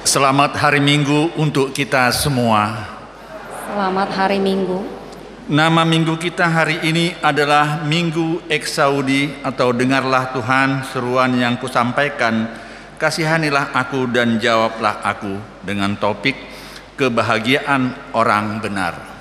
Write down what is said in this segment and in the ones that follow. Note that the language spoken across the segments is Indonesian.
Selamat hari Minggu untuk kita semua. Selamat hari Minggu. Nama minggu kita hari ini adalah Minggu Eksaudi atau dengarlah Tuhan seruan yang kusampaikan, kasihanilah aku dan jawablah aku, dengan topik kebahagiaan orang benar.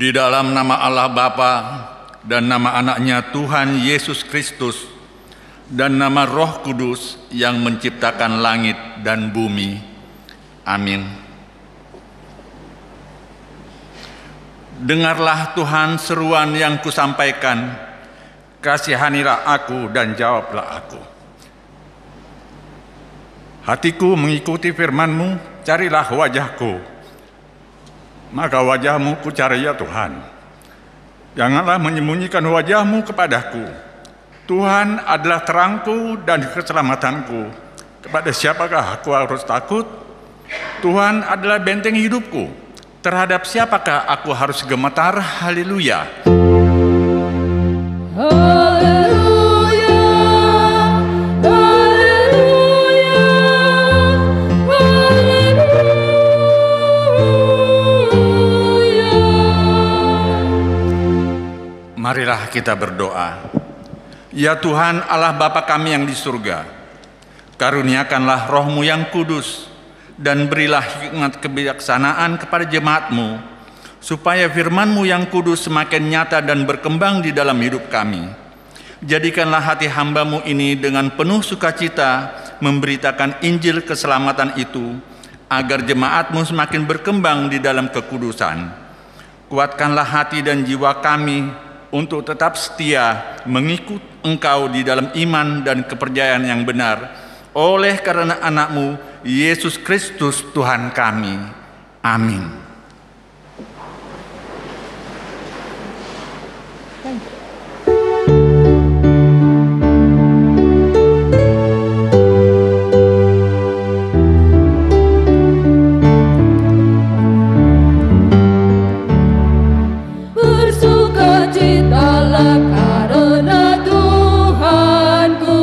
Di dalam nama Allah Bapa dan nama anaknya Tuhan Yesus Kristus dan nama Roh Kudus yang menciptakan langit dan bumi. Amin. Dengarlah Tuhan seruan yang kusampaikan, kasihanilah aku dan jawablah aku. Hatiku mengikuti firman-Mu, carilah wajah-Ku. Maka wajah-Mu ku cari ya Tuhan. Janganlah menyembunyikan wajah-Mu kepadaku. Tuhan adalah terangku dan keselamatanku. Kepada siapakah aku harus takut? Tuhan adalah benteng hidupku. Terhadap siapakah aku harus gemetar? Haleluya. Marilah kita berdoa. Ya Tuhan Allah Bapa kami yang di surga, karuniakanlah Roh-Mu yang kudus dan berilah hikmat kebijaksanaan kepada jemaat-Mu, supaya firman-Mu yang kudus semakin nyata dan berkembang di dalam hidup kami. Jadikanlah hati hamba-Mu ini dengan penuh sukacita memberitakan Injil keselamatan itu, agar jemaat-Mu semakin berkembang di dalam kekudusan. Kuatkanlah hati dan jiwa kami untuk tetap setia mengikut Engkau di dalam iman dan kepercayaan yang benar, oleh karena anak-Mu Yesus Kristus Tuhan kami. Amin. Bersukacitalah karena Tuhanku,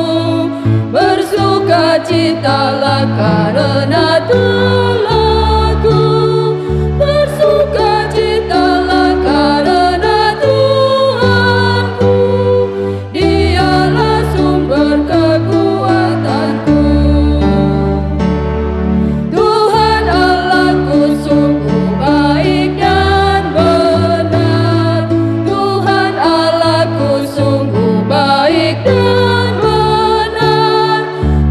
bersukacitalah karena Tuhanku, bersukacitalah karena Tuhanku, Dialah sumber kekuatanku. Tuhan Allahku sungguh baik dan benar, Tuhan Allahku sungguh baik dan benar,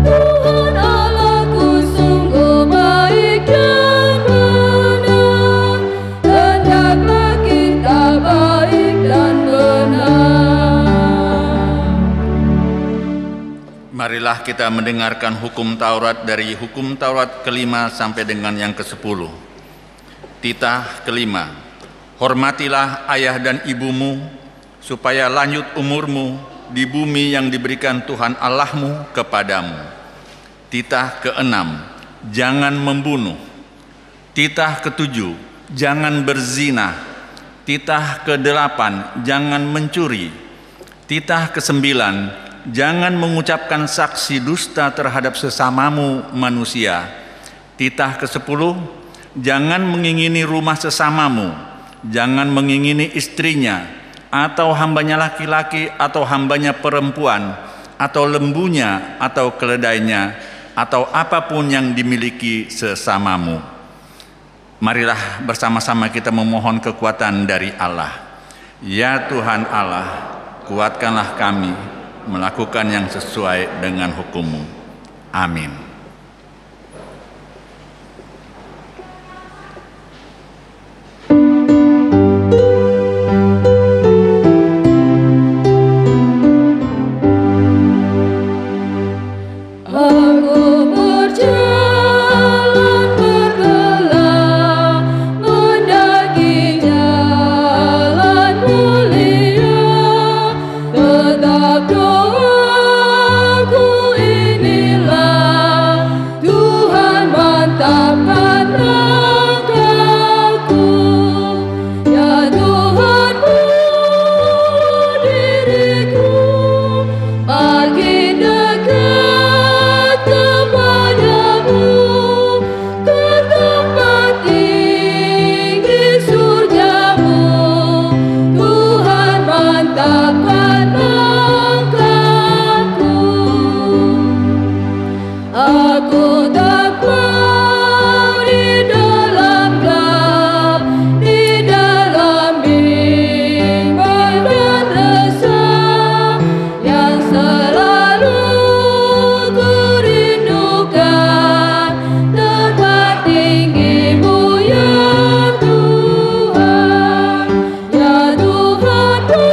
Tuhan Allahku sungguh baik dan benar. Hendaklah kita baik dan benar. Marilah kita mendengarkan hukum Taurat dari hukum Taurat kelima sampai dengan yang ke-10. Titah kelima, hormatilah ayah dan ibumu, supaya lanjut umurmu di bumi yang diberikan Tuhan Allahmu kepadamu. Titah keenam, jangan membunuh. Titah ketujuh, jangan berzina. Titah kedelapan, jangan mencuri. Titah kesembilan, jangan mengucapkan saksi dusta terhadap sesamamu manusia. Titah ke-10, jangan mengingini rumah sesamamu, jangan mengingini istrinya, atau hambanya laki-laki, atau hambanya perempuan, atau lembunya, atau keledainya, atau apapun yang dimiliki sesamamu. Marilah bersama-sama kita memohon kekuatan dari Allah. Ya Tuhan Allah, kuatkanlah kami melakukan yang sesuai dengan hukum-Mu. Amin. Aku berjalan bergelang mendaki jalan mulia, tetap doaku inilah, Tuhan mantapkan langkahku. Ya Tuhanku, diriku makin dekat kepadamu, ke tempat tinggi surgamu. Tuhan mantapkan langkahku. Aku tak mau di dalam gelap, di dalam bimbang dan resah, yang selalu ku rindukan tempat tinggi-Mu ya Tuhan. Ya Tuhanku,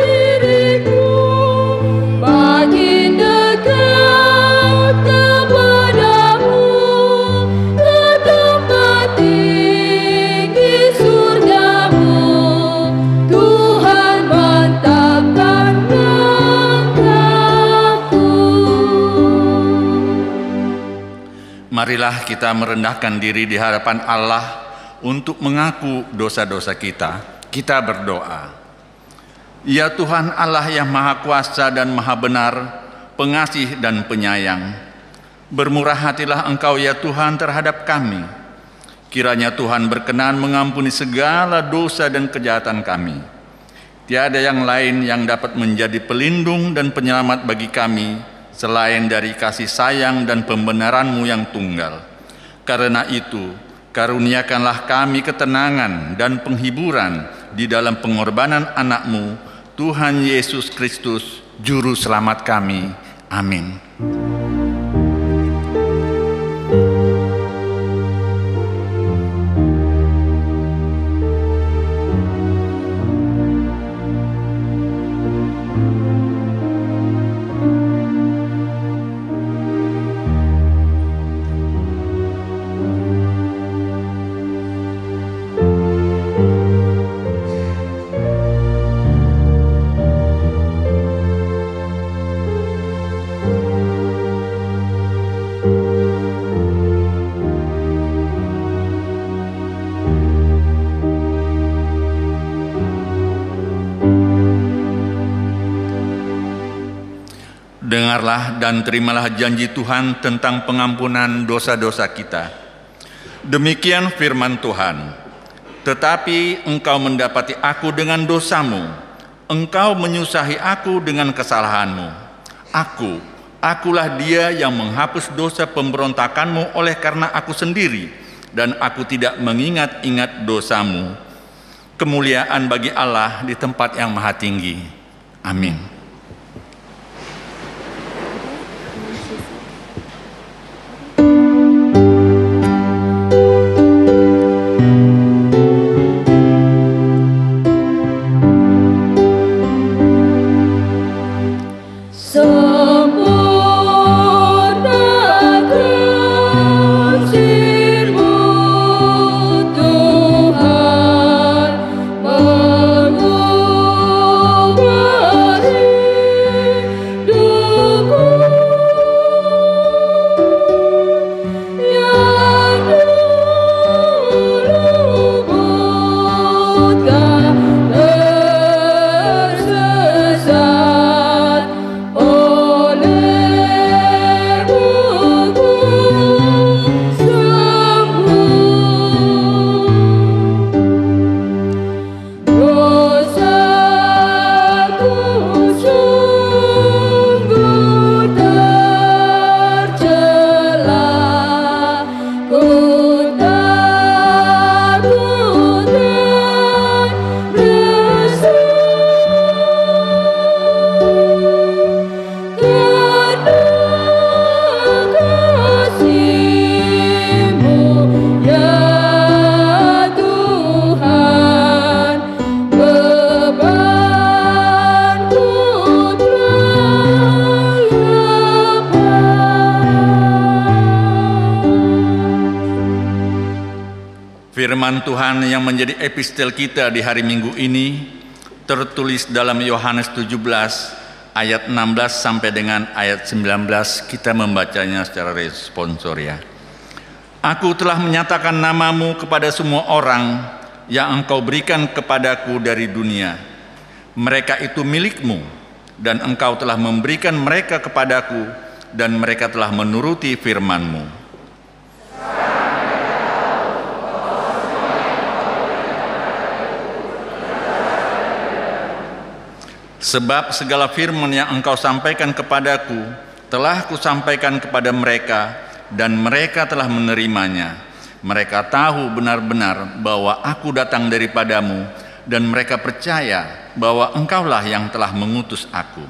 diriku makin dekat kepadamu, ke tempat tinggi surgamu. Tuhan mantapkan langkahku. Marilah kita merendahkan diri di hadapan Allah untuk mengaku dosa-dosa kita. Kita berdoa. Ya Tuhan Allah yang Maha Kuasa dan Maha Benar, pengasih dan penyayang, bermurah hatilah Engkau ya Tuhan terhadap kami. Kiranya Tuhan berkenan mengampuni segala dosa dan kejahatan kami. Tiada yang lain yang dapat menjadi pelindung dan penyelamat bagi kami selain dari kasih sayang dan pembenaran-Mu yang tunggal. Karena itu, karuniakanlah kami ketenangan dan penghiburan di dalam pengorbanan anak-Mu, Tuhan Yesus Kristus, Juru Selamat kami. Amin. Dengarlah dan terimalah janji Tuhan tentang pengampunan dosa-dosa kita. Demikian firman Tuhan. Tetapi engkau mendapati aku dengan dosamu, engkau menyusahi aku dengan kesalahanmu. Akulah dia yang menghapus dosa pemberontakanmu oleh karena aku sendiri, dan aku tidak mengingat-ingat dosamu. Kemuliaan bagi Allah di tempat yang maha tinggi. Amin. Firman Tuhan yang menjadi epistel kita di hari Minggu ini tertulis dalam Yohanes 17 ayat 16 sampai dengan ayat 19. Kita membacanya secara responsoria. Aku telah menyatakan namamu kepada semua orang yang engkau berikan kepadaku dari dunia. Mereka itu milikmu, dan engkau telah memberikan mereka kepadaku, dan mereka telah menuruti firman-Mu. Sebab segala firman yang engkau sampaikan kepadaku telah kusampaikan kepada mereka, dan mereka telah menerimanya. Mereka tahu benar-benar bahwa aku datang daripadamu, dan mereka percaya bahwa engkaulah yang telah mengutus aku.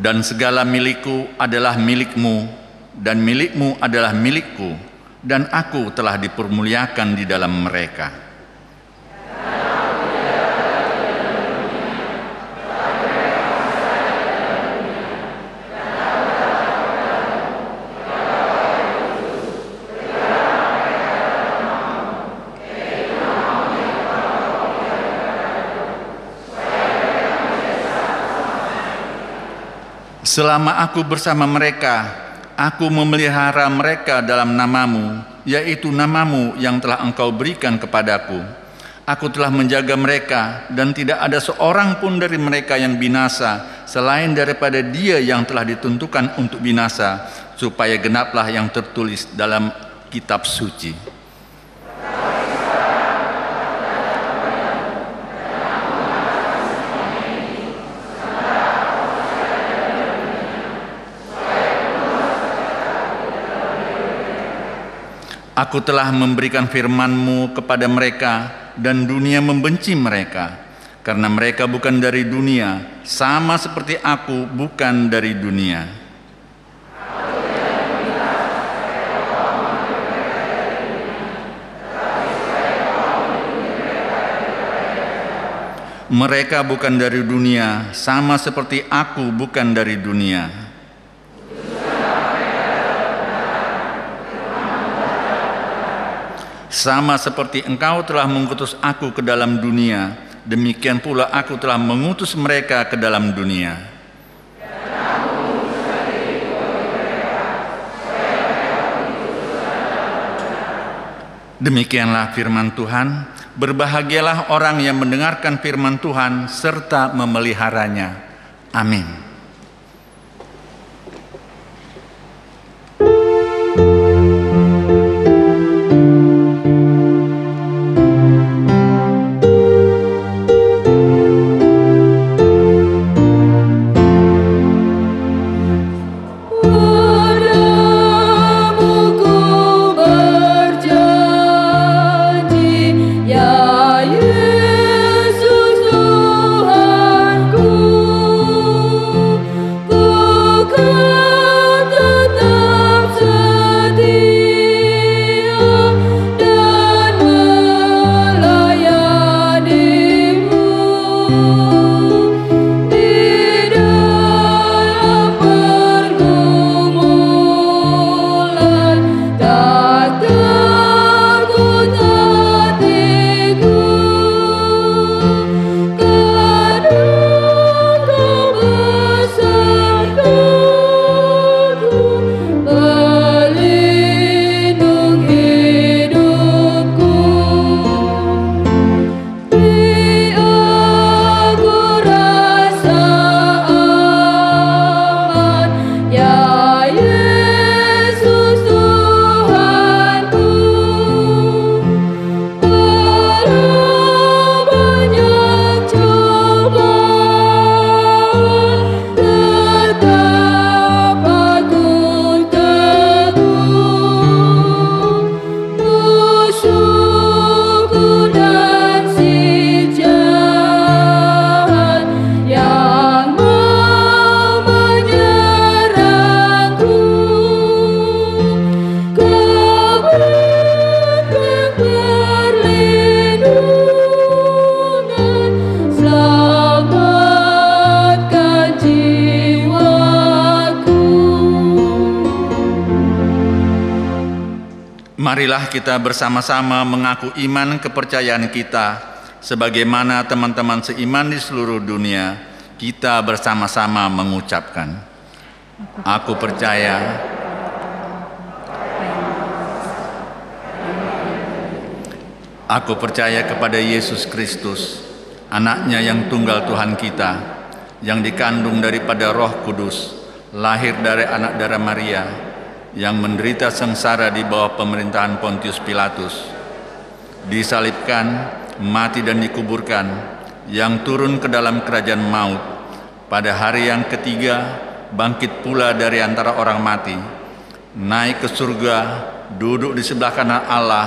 Dan segala milikku adalah milikmu, dan milikmu adalah milikku, dan aku telah dipermuliakan di dalam mereka. Selama aku bersama mereka, aku memelihara mereka dalam namamu, yaitu namamu yang telah engkau berikan kepadaku. Aku telah menjaga mereka, dan tidak ada seorang pun dari mereka yang binasa, selain daripada dia yang telah ditentukan untuk binasa, supaya genaplah yang tertulis dalam kitab suci. Aku telah memberikan firman-Mu kepada mereka, dan dunia membenci mereka, karena mereka bukan dari dunia, sama seperti aku bukan dari dunia. Mereka bukan dari dunia, sama seperti aku bukan dari dunia. Sama seperti engkau telah mengutus aku ke dalam dunia, demikian pula aku telah mengutus mereka ke dalam dunia. Demikianlah firman Tuhan. Berbahagialah orang yang mendengarkan firman Tuhan serta memeliharanya. Amin. Marilah kita bersama-sama mengaku iman kepercayaan kita sebagaimana teman-teman seiman di seluruh dunia. Kita bersama-sama mengucapkan, aku percaya kepada Yesus Kristus, anaknya yang tunggal Tuhan kita, yang dikandung daripada Roh Kudus, lahir dari anak darah Maria, yang menderita sengsara di bawah pemerintahan Pontius Pilatus, disalibkan, mati dan dikuburkan, yang turun ke dalam kerajaan maut, pada hari yang ketiga bangkit pula dari antara orang mati, naik ke surga, duduk di sebelah kanan Allah,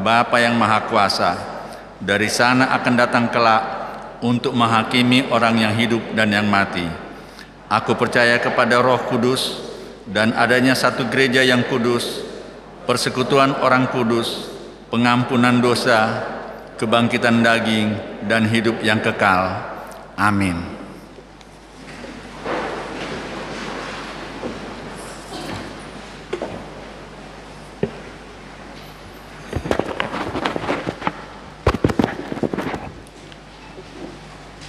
Bapa yang Maha Kuasa. Dari sana akan datang kelak untuk menghakimi orang yang hidup dan yang mati. Aku percaya kepada Roh Kudus, dan adanya satu gereja yang kudus, persekutuan orang kudus, pengampunan dosa, kebangkitan daging, dan hidup yang kekal. Amin.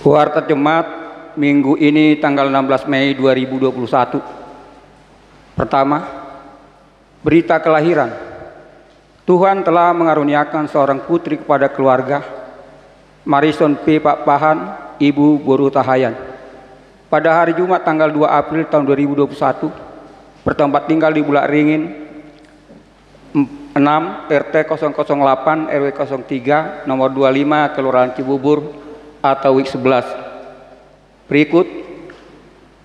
Warta Jemaat minggu ini tanggal 16 Mei 2021. Pertama, berita kelahiran. Tuhan telah mengaruniakan seorang putri kepada keluarga, Marison P. Pak Pahan, Ibu Boru Tahayan. Pada hari Jumat tanggal 2 April tahun 2021, bertempat tinggal di Bulak Ringin 6 RT 008 RW 03 nomor 25 Kelurahan Cibubur atau WIK 11. Berikut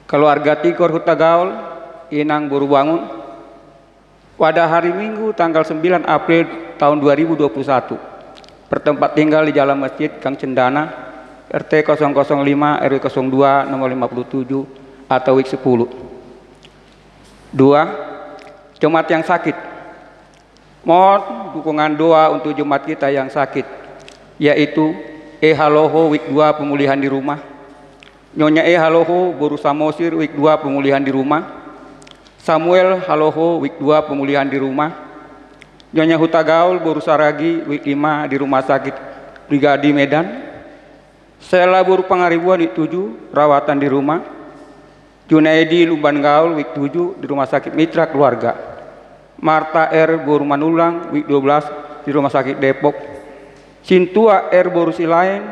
keluarga Tikor Hutagaul Inang Boru Bangun pada hari Minggu tanggal 9 April tahun 2021 bertempat tinggal di Jalan Masjid Gang Cendana RT 005 RW 02 nomor 57 atau WIK 10. 2. Jemaat yang sakit. Mohon dukungan doa untuk jemaat kita yang sakit, yaitu Haloho WIK 2 pemulihan di rumah, Nyonya Haloho Boru Samosir WIK 2 pemulihan di rumah, Samuel Haloho WIK 2 pemulihan di rumah, Nyonya Hutagaul Boru Saragi WIK 5 di Rumah Sakit Brigadi Medan, Sela Boru Pangaribuan WIK 7 rawatan di rumah, Junaidi Lumban Gaul WIK 7 di Rumah Sakit Mitra Keluarga, Marta R Boru Manulang WIK 12 di Rumah Sakit Depok. Sintua R. Borusilain,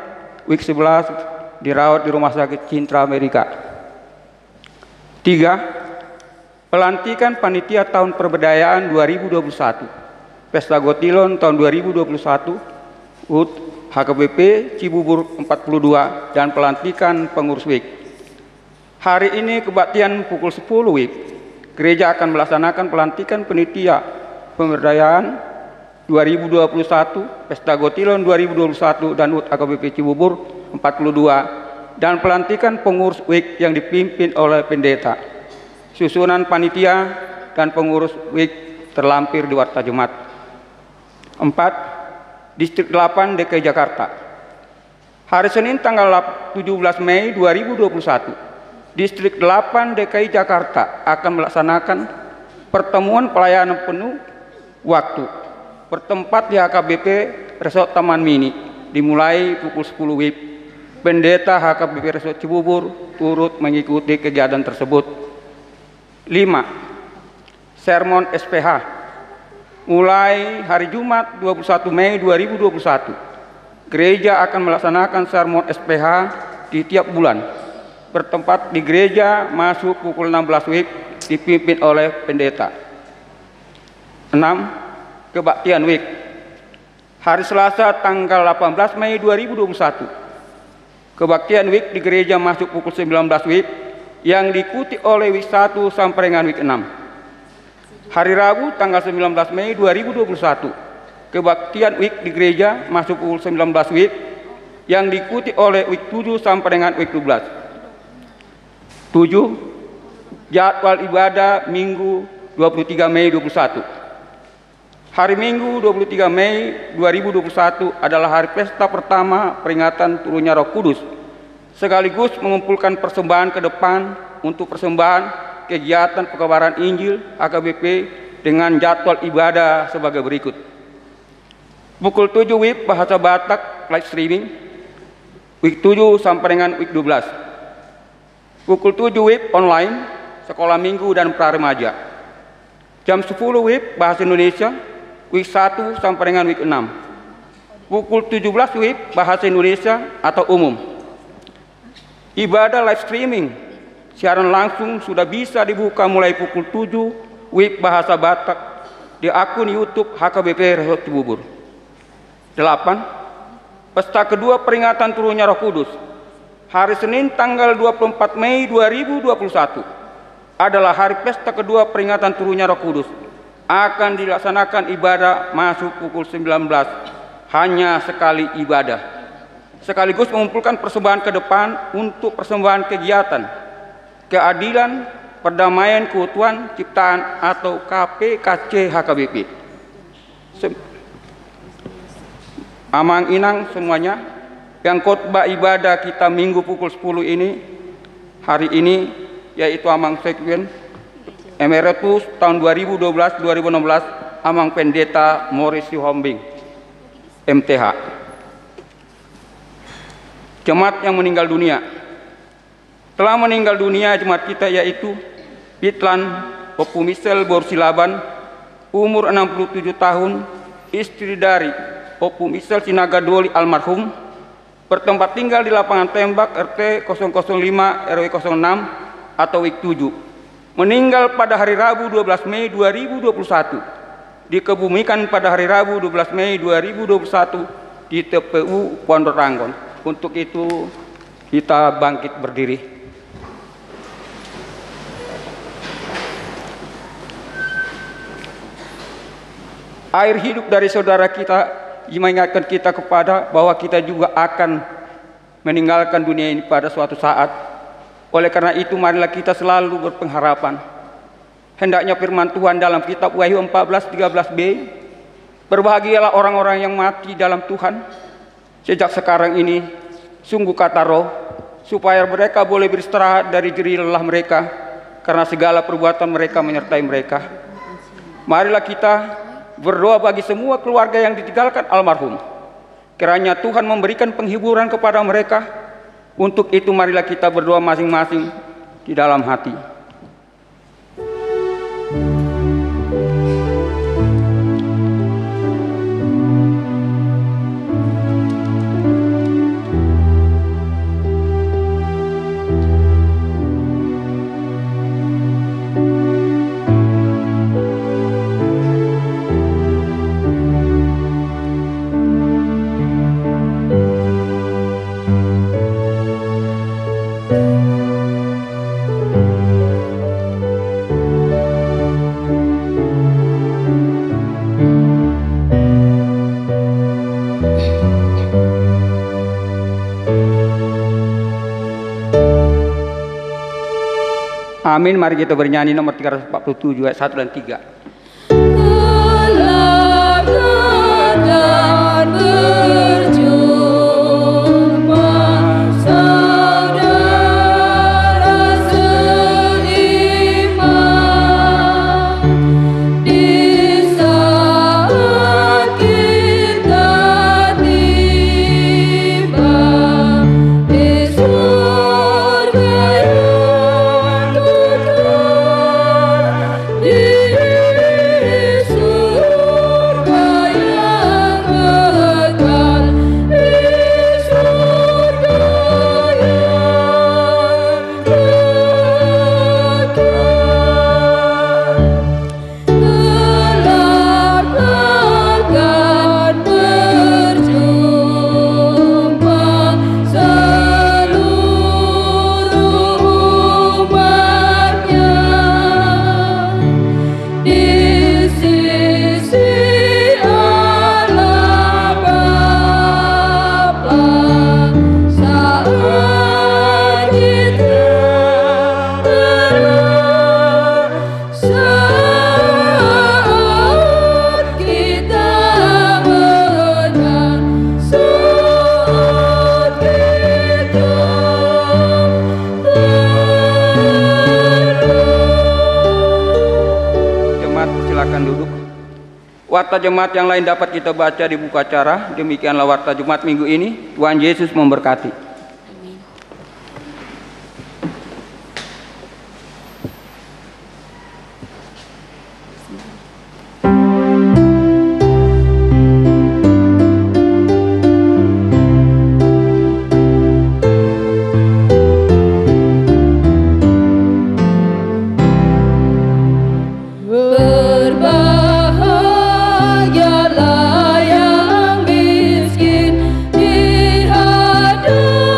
week 11, dirawat di Rumah Sakit Cintra Amerika. 3. Pelantikan Panitia Tahun Pemberdayaan 2021, Pesta Gotilon tahun 2021, UT HKBP Cibubur 42, dan pelantikan pengurus WIK. Hari ini kebaktian pukul 10 WIK, gereja akan melaksanakan pelantikan Panitia Pemberdayaan 2021, Pesta Gotilon 2021, dan UT HKBP Cibubur 42, dan pelantikan pengurus WIK yang dipimpin oleh pendeta. Susunan panitia dan pengurus WIK terlampir di Warta Jemaat. 4. Distrik 8 DKI Jakarta. Hari Senin tanggal 17 Mei 2021, Distrik 8 DKI Jakarta akan melaksanakan pertemuan pelayanan penuh waktu bertempat di HKBP Resort Taman Mini, dimulai pukul 10 WIB. Pendeta HKBP Resort Cibubur turut mengikuti kegiatan tersebut. 5. Sermon SPH mulai hari Jumat 21 Mei 2021. Gereja akan melaksanakan sermon SPH di tiap bulan, bertempat di gereja masuk pukul 16 WIB, dipimpin oleh pendeta. 6. Kebaktian WIK. Hari Selasa tanggal 18 Mei 2021, kebaktian WIK di gereja masuk pukul 19 WIB yang diikuti oleh WIK 1 sampai dengan WIK 6. Hari Rabu tanggal 19 Mei 2021, kebaktian WIK di gereja masuk pukul 19 WIB yang diikuti oleh WIK 7 sampai dengan WIK 12. 7. Jadwal ibadah Minggu 23 Mei 2021. Hari Minggu 23 Mei 2021 adalah hari pesta pertama peringatan turunnya Roh Kudus, sekaligus mengumpulkan persembahan ke depan untuk persembahan kegiatan pekabaran Injil HKBP dengan jadwal ibadah sebagai berikut. Pukul 7 WIB bahasa Batak live streaming, WIB 7 sampai dengan WIB 12. Pukul 7 WIB online, sekolah minggu dan pra-remaja. Jam 10 WIB bahasa Indonesia, WIB 1 sampai dengan WIB 6. Pukul 17 WIB bahasa Indonesia atau umum. Ibadah live streaming siaran langsung sudah bisa dibuka mulai pukul 7 WIB bahasa Batak di akun YouTube HKBP Resort Cibubur. 8. Pesta kedua peringatan turunnya Roh Kudus. Hari Senin tanggal 24 Mei 2021 adalah hari pesta kedua peringatan turunnya Roh Kudus. Akan dilaksanakan ibadah masuk pukul 19, hanya sekali ibadah, sekaligus mengumpulkan persembahan ke depan untuk persembahan kegiatan keadilan, perdamaian, keutuhan ciptaan atau KPKC HKBP. Amang inang semuanya, yang khotbah ibadah kita minggu pukul 10 ini, hari ini, yaitu Amang Sekjen Emeritus tahun 2012-2016, Amang Pendeta Morris Sihombing, MTH. Jemaat yang meninggal dunia. Telah meninggal dunia jemaat kita yaitu Pitlan Popu Misel Borsilaban, umur 67 tahun, istri dari Popu Misel Sinaga Doli almarhum, bertempat tinggal di lapangan tembak RT 005 RW 06 atau WIK 7. Meninggal pada hari Rabu 12 Mei 2021, dikebumikan pada hari Rabu 12 Mei 2021 di TPU Pondok Ranggon. Untuk itu kita bangkit berdiri. Air hidup dari saudara kita mengingatkan kita kepada bahwa kita juga akan meninggalkan dunia ini pada suatu saat. Oleh karena itu marilah kita selalu berpengharapan. Hendaknya firman Tuhan dalam kitab Wahyu 14:13b, berbahagialah orang-orang yang mati dalam Tuhan sejak sekarang ini, sungguh kata Roh, supaya mereka boleh beristirahat dari jerih lelah mereka, karena segala perbuatan mereka menyertai mereka. Marilah kita berdoa bagi semua keluarga yang ditinggalkan almarhum, kiranya Tuhan memberikan penghiburan kepada mereka. Untuk itu marilah kita berdoa masing-masing di dalam hati. Amin. Mari kita bernyanyi nomor 347 ayat 1 dan 3. Kelak dan berjumpa saudara seiman di saat kita tiba di surga yang kekal, di surga yang kekal, di surga yang kekal. Kelak akan berjumpa seluruh umatnya di sisi Allah Bapa saat kita menang, saat kita Jemaat silakan duduk. Warta jemaat yang lain dapat kita baca di buku acara. Demikianlah warta Jumat minggu ini. Tuhan Yesus memberkati. Berbahagialah yang miskin di hadapan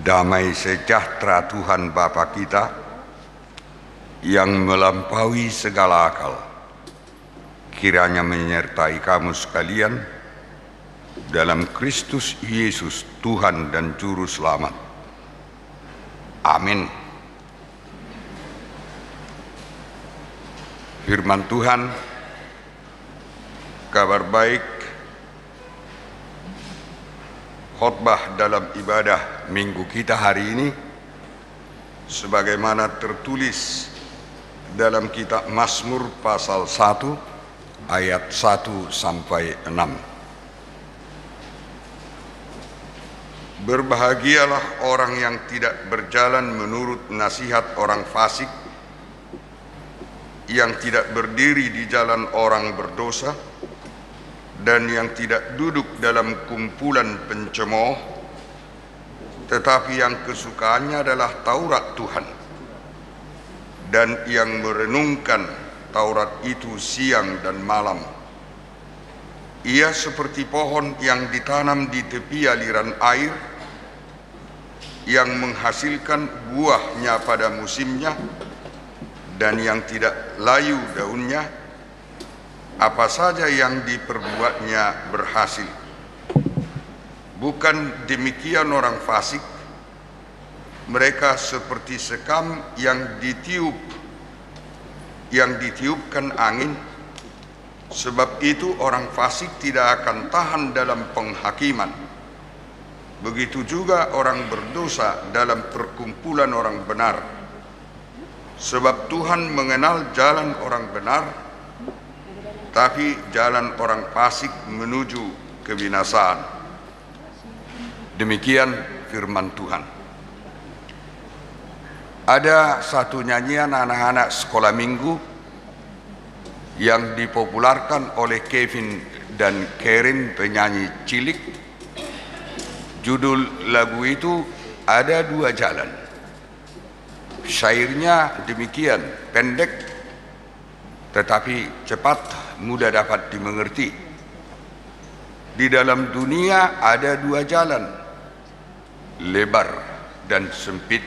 Damai sejahtera Tuhan Bapa kita yang melampaui segala akal, kiranya menyertai kamu sekalian dalam Kristus Yesus Tuhan dan Juru Selamat. Amin. Firman Tuhan, kabar baik, khotbah dalam ibadah minggu kita hari ini sebagaimana tertulis dalam kitab Mazmur pasal 1 ayat 1 sampai 6. Berbahagialah orang yang tidak berjalan menurut nasihat orang fasik, yang tidak berdiri di jalan orang berdosa, dan yang tidak duduk dalam kumpulan pencemooh, tetapi yang kesukaannya adalah Taurat Tuhan, dan yang merenungkan Taurat itu siang dan malam. Ia seperti pohon yang ditanam di tepi aliran air, yang menghasilkan buahnya pada musimnya, dan yang tidak layu daunnya. Apa saja yang diperbuatnya berhasil. Bukan demikian orang fasik, mereka seperti sekam yang ditiupkan angin. Sebab itu orang fasik tidak akan tahan dalam penghakiman. Begitu juga orang berdosa dalam perkumpulan orang benar. Sebab Tuhan mengenal jalan orang benar, tapi jalan orang fasik menuju kebinasaan. Demikian firman Tuhan. Ada satu nyanyian anak-anak sekolah minggu yang dipopularkan oleh Kevin dan Karen, penyanyi cilik. Judul lagu itu Ada Dua Jalan. Syairnya demikian, pendek tetapi cepat, mudah dapat dimengerti. Di dalam dunia ada dua jalan, lebar dan sempit.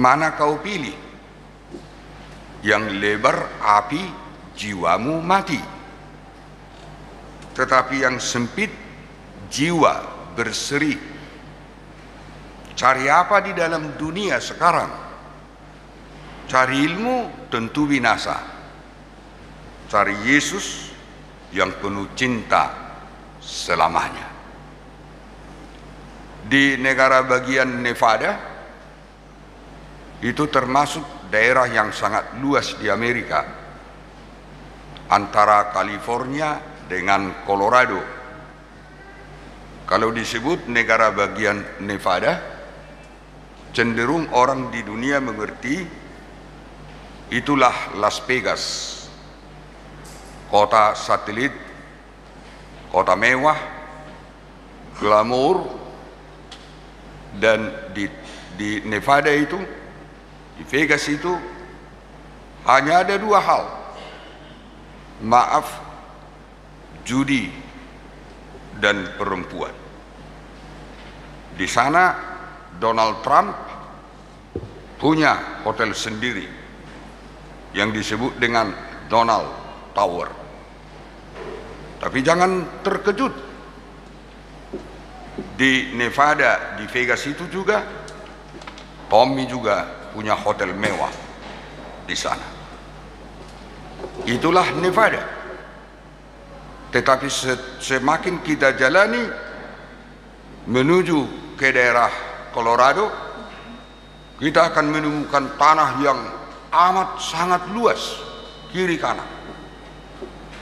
Mana kau pilih? Yang lebar api, jiwamu mati. Tetapi yang sempit, jiwa berseri. Cari apa di dalam dunia sekarang? Cari ilmu, tentu binasa. Cari Yesus yang penuh cinta selamanya. Di negara bagian Nevada, itu termasuk daerah yang sangat luas di Amerika, antara California dengan Colorado. Kalau disebut negara bagian Nevada, cenderung orang di dunia mengerti itulah Las Vegas, kota satelit, kota mewah, glamour. Dan di Nevada itu, di Vegas itu hanya ada dua hal, maaf, judi dan perempuan. Di sana Donald Trump punya hotel sendiri yang disebut dengan Donald Tower. Tapi jangan terkejut, di Nevada, di Vegas itu juga Tommy juga punya hotel mewah di sana. Itulah Nevada. Tetapi semakin kita jalani menuju ke daerah Colorado, kita akan menemukan tanah yang amat sangat luas, kiri kanan.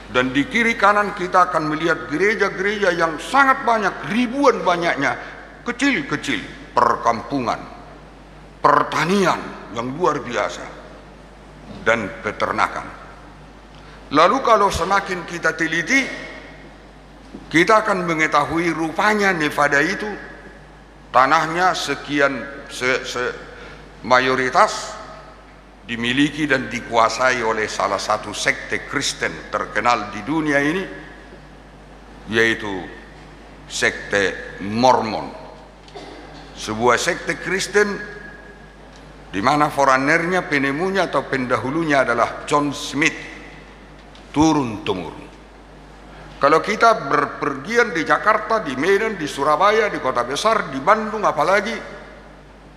Dan di kiri kanan kita akan melihat gereja-gereja yang sangat banyak, ribuan banyaknya, kecil-kecil, perkampungan, pertanian yang luar biasa, dan peternakan. Lalu kalau semakin kita teliti, kita akan mengetahui rupanya Nevada itu tanahnya sekian mayoritas dimiliki dan dikuasai oleh salah satu sekte Kristen terkenal di dunia ini, yaitu sekte Mormon. sebuah sekte Kristen di mana foranernya, penemunya atau pendahulunya adalah John Smith, turun-temurun. Kalau kita berpergian di Jakarta, di Medan, di Surabaya, di kota besar, di Bandung apalagi,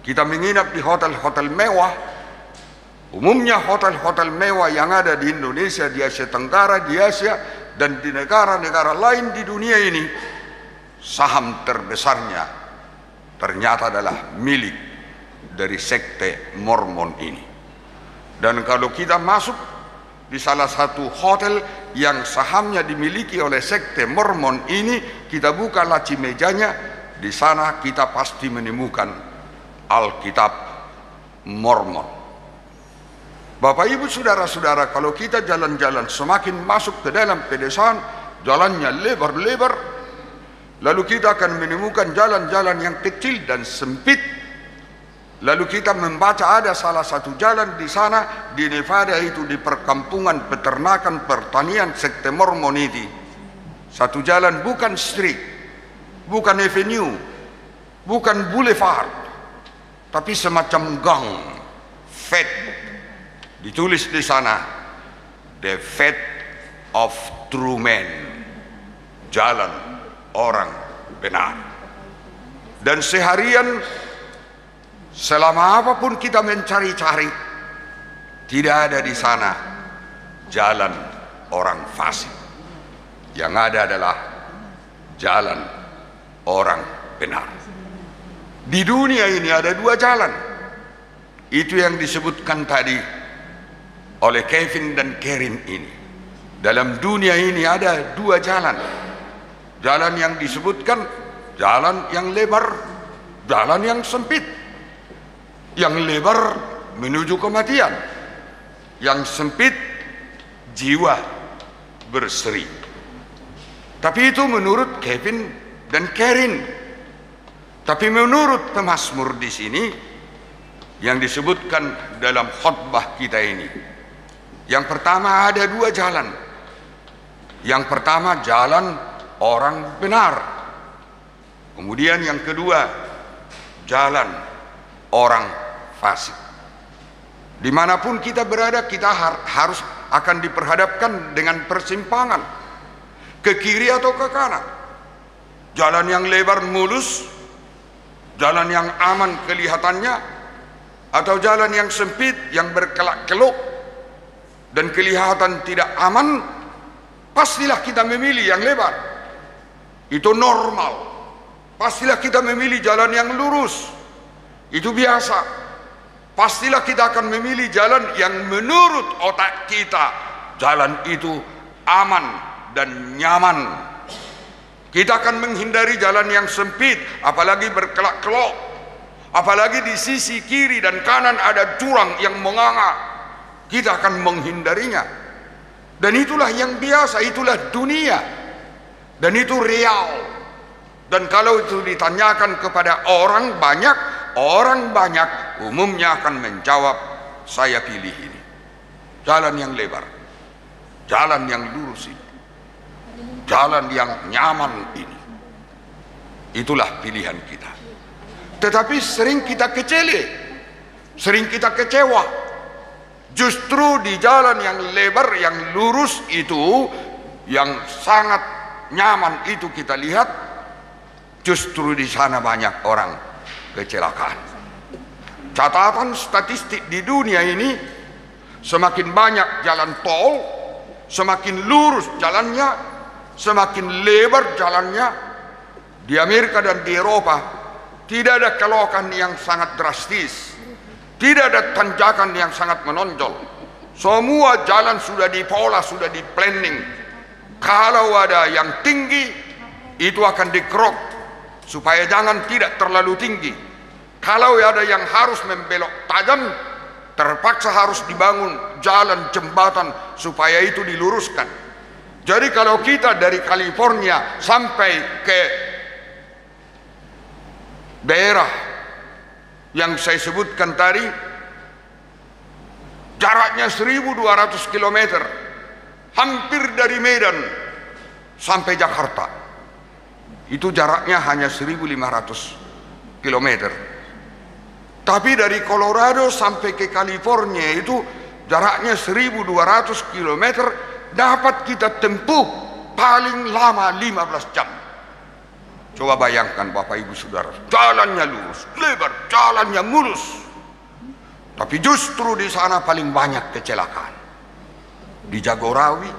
kita menginap di hotel-hotel mewah. Umumnya hotel-hotel mewah yang ada di Indonesia, di Asia Tenggara, di Asia, dan di negara-negara lain di dunia ini, saham terbesarnya ternyata adalah milik dari sekte Mormon ini. Dan kalau kita masuk di salah satu hotel yang sahamnya dimiliki oleh sekte Mormon ini, kita buka laci mejanya, di sana kita pasti menemukan Alkitab Mormon. Bapak Ibu saudara-saudara, kalau kita jalan-jalan semakin masuk ke dalam pedesaan, jalannya lebar-lebar, lalu kita akan menemukan jalan-jalan yang kecil dan sempit. Lalu kita membaca ada salah satu jalan di sana di Nevada itu, di perkampungan peternakan pertanian sekte Mormon itu. Satu jalan bukan street, bukan avenue, bukan boulevard, tapi semacam gang, fed. Ditulis di sana, the fate of true men, jalan orang benar. Dan seharian, selama apapun kita mencari-cari, tidak ada di sana jalan orang fasik. Yang ada adalah jalan orang benar. Di dunia ini ada dua jalan. Itu yang disebutkan tadi oleh Kevin dan Karen ini. Dalam dunia ini ada dua jalan. Jalan yang disebutkan, jalan yang lebar, jalan yang sempit. Yang lebar menuju kematian, yang sempit jiwa berseri. Tapi itu menurut Kevin dan Karen. Tapi menurut pemazmur di sini yang disebutkan dalam khotbah kita ini, yang pertama ada dua jalan. Yang pertama jalan orang benar. Kemudian yang kedua jalan orang fasik. Dimanapun kita berada, kita harus akan diperhadapkan dengan persimpangan, ke kiri atau ke kanan. Jalan yang lebar mulus, jalan yang aman kelihatannya, atau jalan yang sempit yang berkelak-keluk dan kelihatan tidak aman, pastilah kita memilih yang lebar. Itu normal. Pastilah kita memilih jalan yang lurus. Itu biasa. Pastilah kita akan memilih jalan yang menurut otak kita, jalan itu aman dan nyaman. Kita akan menghindari jalan yang sempit, apalagi berkelak-kelok, apalagi di sisi kiri dan kanan ada jurang yang menganga. Kita akan menghindarinya. Dan itulah yang biasa, itulah dunia. Dan itu real. Dan kalau itu ditanyakan kepada orang banyak umumnya akan menjawab, saya pilih ini. Jalan yang lebar, jalan yang lurus ini, jalan yang nyaman ini. Itulah pilihan kita. Tetapi sering kita kecele, sering kita kecewa. Justru di jalan yang lebar, yang lurus itu, yang sangat nyaman itu kita lihat, justru di sana banyak orang kecelakaan. Catatan statistik di dunia ini, semakin banyak jalan tol, semakin lurus jalannya, semakin lebar jalannya. Di Amerika dan di Eropa tidak ada kelokan yang sangat drastis, tidak ada tanjakan yang sangat menonjol. Semua jalan sudah dipola, sudah di planning. Kalau ada yang tinggi, itu akan dikerok supaya jangan tidak terlalu tinggi. Kalau ada yang harus membelok tajam, terpaksa harus dibangun jalan jembatan supaya itu diluruskan. Jadi kalau kita dari California sampai ke daerah yang saya sebutkan tadi, jaraknya 1.200 km, hampir dari Medan sampai Jakarta. Itu jaraknya hanya 1.500 kilometer. Tapi dari Colorado sampai ke California itu jaraknya 1200 kilometer, dapat kita tempuh paling lama 15 jam. Coba bayangkan Bapak Ibu Saudara, jalannya lurus, lebar, jalannya mulus. Tapi justru di sana paling banyak kecelakaan. Di Jagorawi,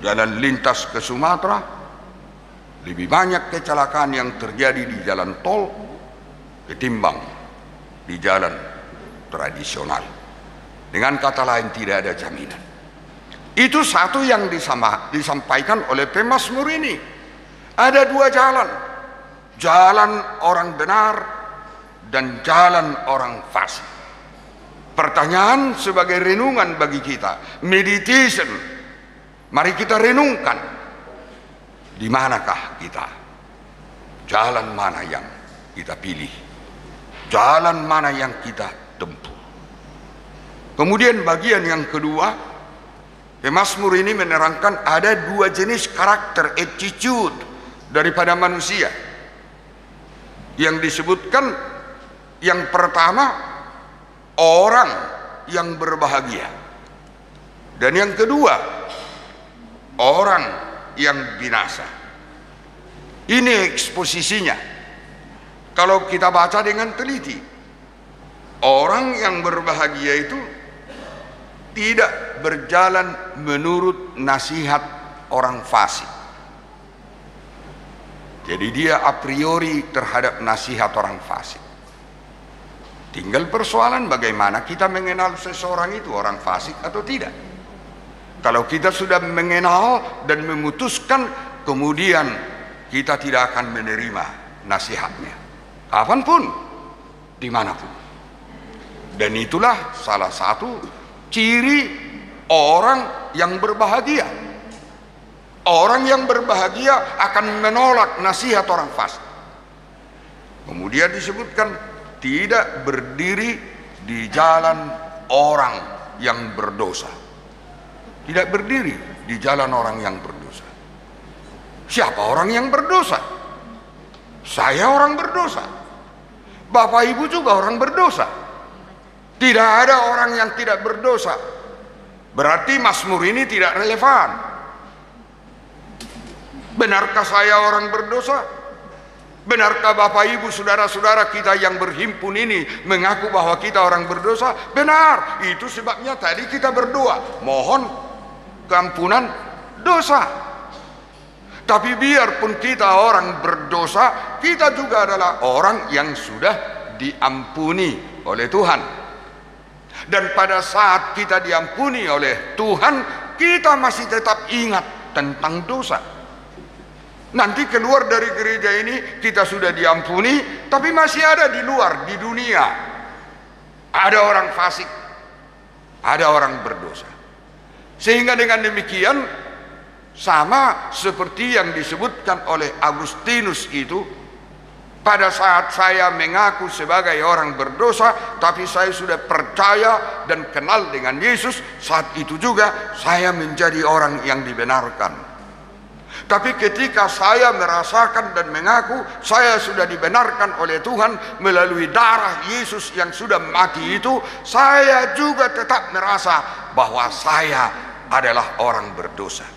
jalan lintas ke Sumatera, lebih banyak kecelakaan yang terjadi di jalan tol ketimbang di jalan tradisional. Dengan kata lain, tidak ada jaminan. Itu satu yang disampaikan oleh pemazmur ini. Ada dua jalan, jalan orang benar dan jalan orang fasik. Pertanyaan sebagai renungan bagi kita, meditation. Mari kita renungkan, di manakah kita? Jalan mana yang kita pilih? Jalan mana yang kita tempuh? Kemudian bagian yang kedua, pemazmur ini menerangkan ada dua jenis karakter, attitude daripada manusia. Yang disebutkan yang pertama, orang yang berbahagia. Dan yang kedua, orang yang binasa. Ini eksposisinya. Kalau kita baca dengan teliti, orang yang berbahagia itu tidak berjalan menurut nasihat orang fasik. Jadi dia a priori terhadap nasihat orang fasik. Tinggal persoalan bagaimana kita mengenal seseorang itu orang fasik atau tidak. Kalau kita sudah mengenal dan memutuskan, kemudian kita tidak akan menerima nasihatnya, kapanpun, dimanapun. Dan itulah salah satu ciri orang yang berbahagia. Orang yang berbahagia akan menolak nasihat orang fasik. Kemudian disebutkan tidak berdiri di jalan orang yang berdosa. Tidak berdiri di jalan orang yang berdosa. Siapa orang yang berdosa? Saya orang berdosa. Bapak Ibu juga orang berdosa. Tidak ada orang yang tidak berdosa. Berarti mazmur ini tidak relevan. Benarkah saya orang berdosa? Benarkah Bapak Ibu saudara-saudara kita yang berhimpun ini mengaku bahwa kita orang berdosa? Benar. Itu sebabnya tadi kita berdoa, mohon keampunan dosa. Tapi biarpun kita orang berdosa, kita juga adalah orang yang sudah diampuni oleh Tuhan. Dan pada saat kita diampuni oleh Tuhan, kita masih tetap ingat tentang dosa. Nanti keluar dari gereja ini kita sudah diampuni, tapi masih ada di luar, di dunia. Ada orang fasik, ada orang berdosa. Sehingga dengan demikian, sama seperti yang disebutkan oleh Agustinus itu, pada saat saya mengaku sebagai orang berdosa, tapi saya sudah percaya dan kenal dengan Yesus, saat itu juga saya menjadi orang yang dibenarkan. Tapi ketika saya merasakan dan mengaku saya sudah dibenarkan oleh Tuhan melalui darah Yesus yang sudah mati itu, saya juga tetap merasa bahwa saya adalah orang berdosa.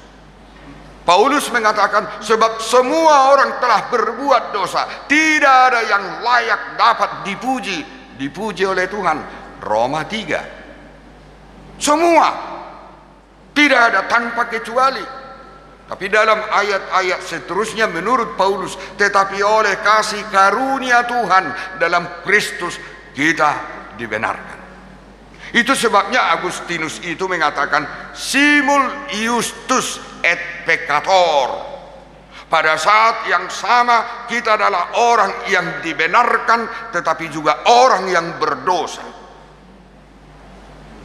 Paulus mengatakan, sebab semua orang telah berbuat dosa, tidak ada yang layak dapat dipuji oleh Tuhan. Roma 3. Semua, tidak ada tanpa kecuali. Tapi dalam ayat-ayat seterusnya menurut Paulus, tetapi oleh kasih karunia Tuhan dalam Kristus kita dibenarkan. Itu sebabnya Agustinus itu mengatakan simul iustus et peccator. Pada saat yang sama kita adalah orang yang dibenarkan tetapi juga orang yang berdosa.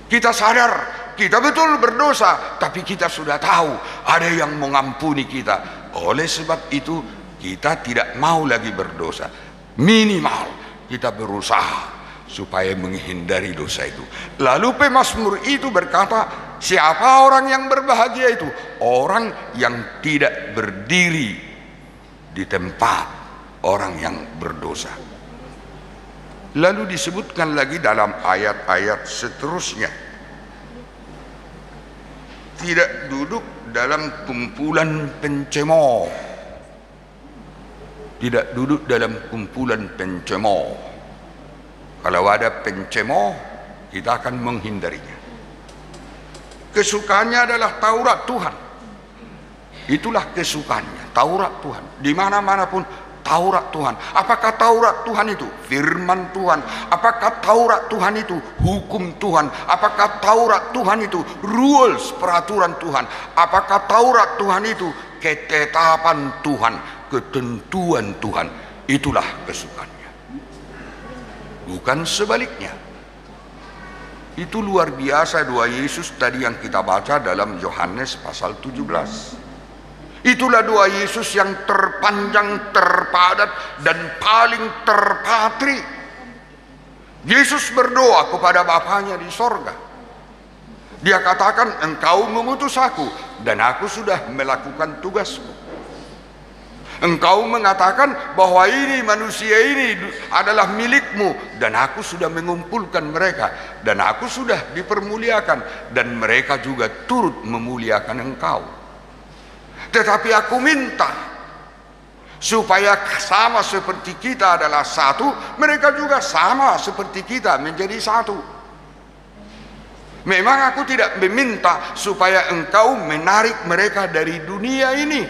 Kita sadar kita betul berdosa, tapi kita sudah tahu ada yang mengampuni kita. Oleh sebab itu kita tidak mau lagi berdosa. Minimal kita berusaha supaya menghindari dosa itu. Lalu pemazmur itu berkata, siapa orang yang berbahagia itu? Orang yang tidak berdiri di tempat orang yang berdosa. Lalu disebutkan lagi dalam ayat-ayat seterusnya, tidak duduk dalam kumpulan pencemooh. Tidak duduk dalam kumpulan pencemooh. Kalau ada pencemooh, kita akan menghindarinya. Kesukaannya adalah Taurat Tuhan. Itulah kesukaannya, Taurat Tuhan. Di mana-mana pun Taurat Tuhan. Apakah Taurat Tuhan itu firman Tuhan? Apakah Taurat Tuhan itu hukum Tuhan? Apakah Taurat Tuhan itu rules, peraturan Tuhan? Apakah Taurat Tuhan itu ketetapan Tuhan, ketentuan Tuhan? Itulah kesukaannya, bukan sebaliknya. Itu luar biasa doa Yesus tadi yang kita baca dalam Yohanes pasal 17. Itulah doa Yesus yang terpanjang, terpadat, dan paling terpatri. Yesus berdoa kepada Bapanya di sorga. Dia katakan, engkau mengutus aku dan aku sudah melakukan tugasku. Engkau mengatakan bahwa ini manusia ini adalah milikmu dan aku sudah mengumpulkan mereka dan aku sudah dipermuliakan dan mereka juga turut memuliakan engkau. Tetapi aku minta supaya sama seperti kita adalah satu, mereka juga sama seperti kita menjadi satu. Memang aku tidak meminta supaya engkau menarik mereka dari dunia ini,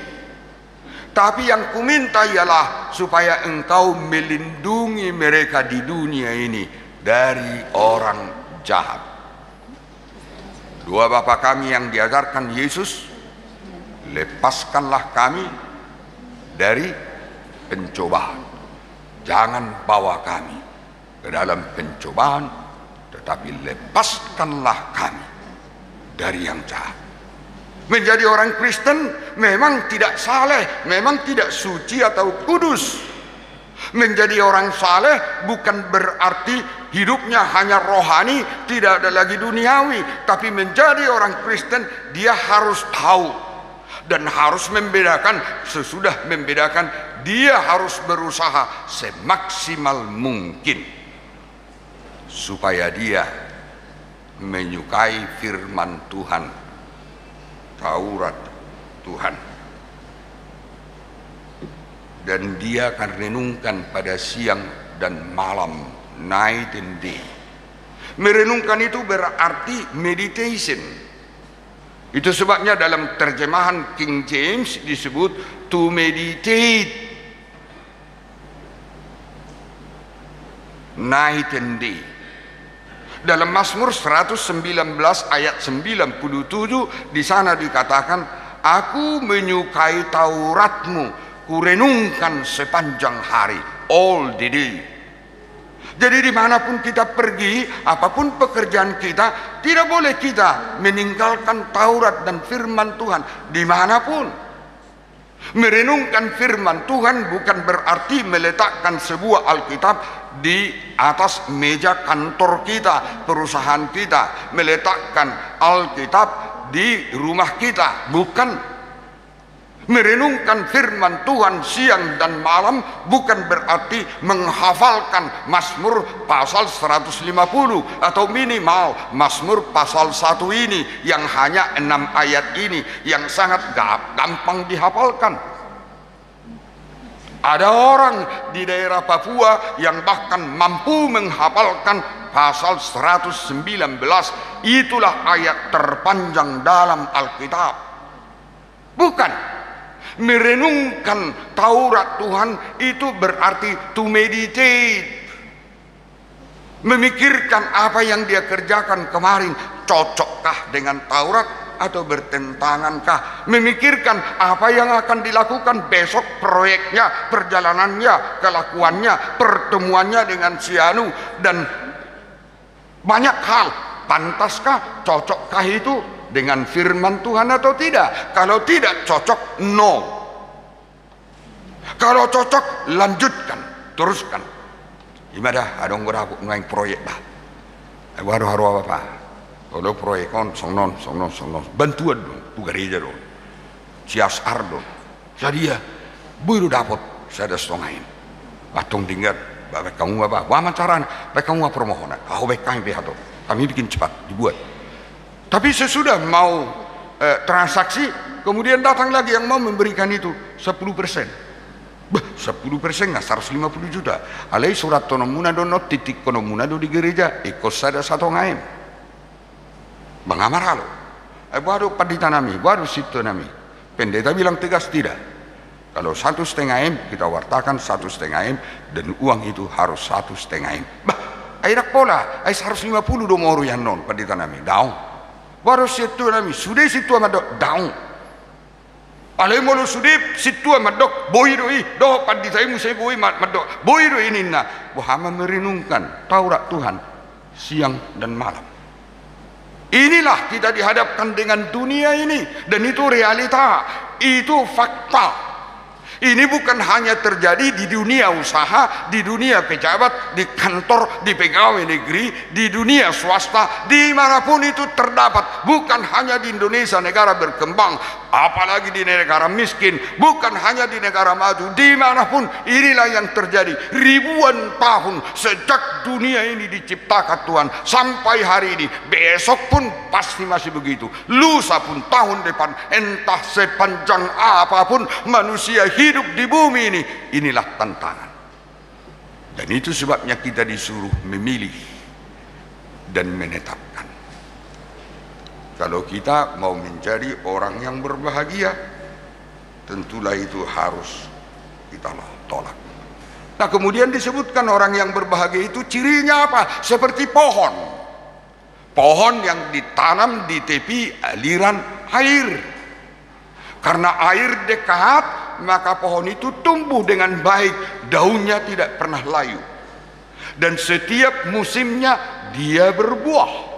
tapi yang kuminta ialah supaya engkau melindungi mereka di dunia ini dari orang jahat. Doa Bapa kami yang diajarkan Yesus, lepaskanlah kami dari pencobaan. Jangan bawa kami ke dalam pencobaan, tetapi lepaskanlah kami dari yang jahat. Menjadi orang Kristen memang tidak saleh, memang tidak suci atau kudus. Menjadi orang saleh bukan berarti hidupnya hanya rohani, tidak ada lagi duniawi. Tapi menjadi orang Kristen, dia harus tahu dan harus membedakan. Sesudah membedakan, dia harus berusaha semaksimal mungkin supaya dia menyukai firman Tuhan, Taurat Tuhan, dan dia akan renungkan pada siang dan malam, night and day. Merenungkan itu berarti meditation. Itu sebabnya dalam terjemahan King James disebut to meditate, night and day. Dalam Mazmur 119 ayat 97 di sana dikatakan, aku menyukai Tauratmu, kurenungkan sepanjang hari, all the day. Jadi dimanapun kita pergi, apapun pekerjaan kita, tidak boleh kita meninggalkan Taurat dan firman Tuhan dimanapun. Merenungkan firman Tuhan bukan berarti meletakkan sebuah Alkitab di atas meja kantor kita, perusahaan kita, meletakkan Alkitab di rumah kita, bukan. Merenungkan firman Tuhan siang dan malam bukan berarti menghafalkan Mazmur pasal 150 atau minimal Mazmur pasal 1 ini yang hanya 6 ayat ini yang sangat gampang dihafalkan. Ada orang di daerah Papua yang bahkan mampu menghafalkan pasal 119. Itulah ayat terpanjang dalam Alkitab. Bukan. Merenungkan Taurat Tuhan itu berarti to meditate, memikirkan apa yang dia kerjakan kemarin cocokkah dengan Taurat atau bertentangankah, memikirkan apa yang akan dilakukan besok, proyeknya, perjalanannya, kelakuannya, pertemuannya dengan si anu, dan banyak hal. Pantaskah, cocokkah itu dengan firman Tuhan atau tidak? Kalau tidak cocok, no. Kalau cocok, lanjutkan, teruskan. Ibadah adong berapa ngai proyek dah. Baru apa? Kalau proyek on songnon, bantuan dong, tu gereja dong, ciasar dong. Jadi ya, buru dapat saya ada setongain. Atong tinggal, baik kamu apa? Wah macaran, baik kamu apa permohonan? Baik kami behato. Kami bikin cepat dibuat. Tapi sesudah mau transaksi, kemudian datang lagi yang mau memberikan itu 10%. 10% nggak 150 juta. Alai surat tonomuna dono titik konomuna do di gereja ikut sada satu ngaim. Bang Amar halo. Baru pandita nami, baru situ nami. Pendeta bilang tegas tidak. Kalau 1,5 M kita wartakan 1,5 M dan uang itu harus 1,5 M. Bah, airak pola, 150 do moru yang non pandita nami. Daun. Baru situ nami, sudah situ amat daun. Alai mulu sudip situ amadok boy doi doh pandita imu saya boy madok boy doi ini na Muhammad merenungkan Taurat Tuhan siang dan malam. Inilah kita dihadapkan dengan dunia ini dan itu realita, itu fakta. Ini bukan hanya terjadi di dunia usaha, di dunia pejabat, di kantor, di pegawai negeri, di dunia swasta, dimanapun itu terdapat. Bukan hanya di Indonesia negara berkembang, apalagi di negara miskin, bukan hanya di negara maju, dimanapun inilah yang terjadi. Ribuan tahun sejak dunia ini diciptakan Tuhan sampai hari ini, besok pun pasti masih begitu, lusa pun tahun depan, entah sepanjang apapun manusia hidup di bumi ini, inilah tantangan. Dan itu sebabnya kita disuruh memilih dan menetapkan. Kalau kita mau menjadi orang yang berbahagia, tentulah itu harus kita tolak. Nah kemudian disebutkan orang yang berbahagia itu cirinya apa? Seperti pohon. Pohon yang ditanam di tepi aliran air. Karena air dekat, maka pohon itu tumbuh dengan baik, daunnya tidak pernah layu. Dan setiap musimnya dia berbuah.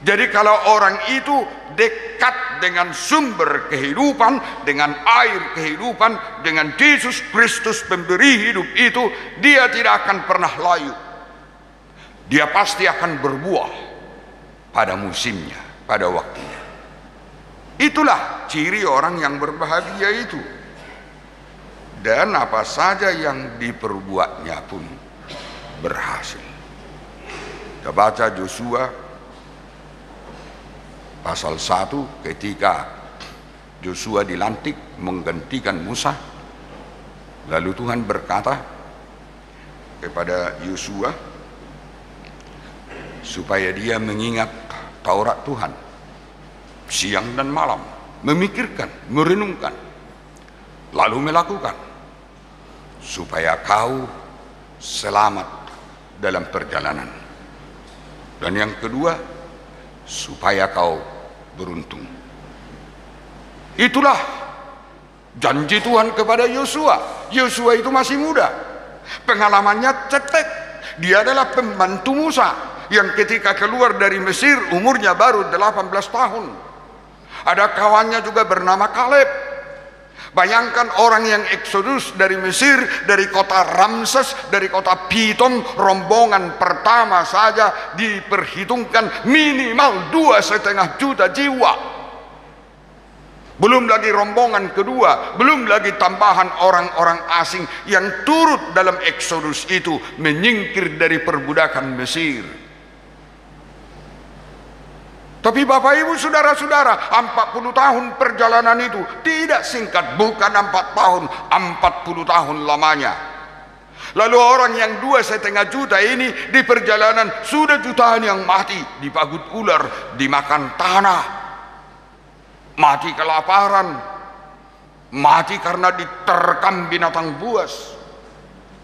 Jadi kalau orang itu dekat dengan sumber kehidupan, dengan air kehidupan, dengan Yesus Kristus pemberi hidup itu, dia tidak akan pernah layu. Dia pasti akan berbuah pada musimnya, pada waktunya. Itulah ciri orang yang berbahagia itu. Dan apa saja yang diperbuatnya pun berhasil. Kita baca Yosua pasal 1 ketika Yosua dilantik menggantikan Musa. Lalu Tuhan berkata kepada Yosua supaya dia mengingat Taurat Tuhan siang dan malam, memikirkan, merenungkan, lalu melakukan, supaya kau selamat dalam perjalanan. Dan yang kedua, supaya kau beruntung. Itulah janji Tuhan kepada Yosua. Yosua itu masih muda, pengalamannya cetek. Dia adalah pembantu Musa yang ketika keluar dari Mesir umurnya baru 18 tahun. Ada kawannya juga bernama Kaleb. Bayangkan orang yang eksodus dari Mesir, dari kota Ramses, dari kota Pitom, rombongan pertama saja diperhitungkan minimal 2,5 juta jiwa. Belum lagi rombongan kedua, belum lagi tambahan orang-orang asing yang turut dalam eksodus itu menyingkir dari perbudakan Mesir. Tapi Bapak Ibu Saudara-saudara, 40 tahun perjalanan itu tidak singkat, bukan 4 tahun, 40 tahun lamanya. Lalu orang yang 2,5 juta ini di perjalanan sudah jutaan yang mati, dipagut ular, dimakan tanah, mati kelaparan, mati karena diterkam binatang buas,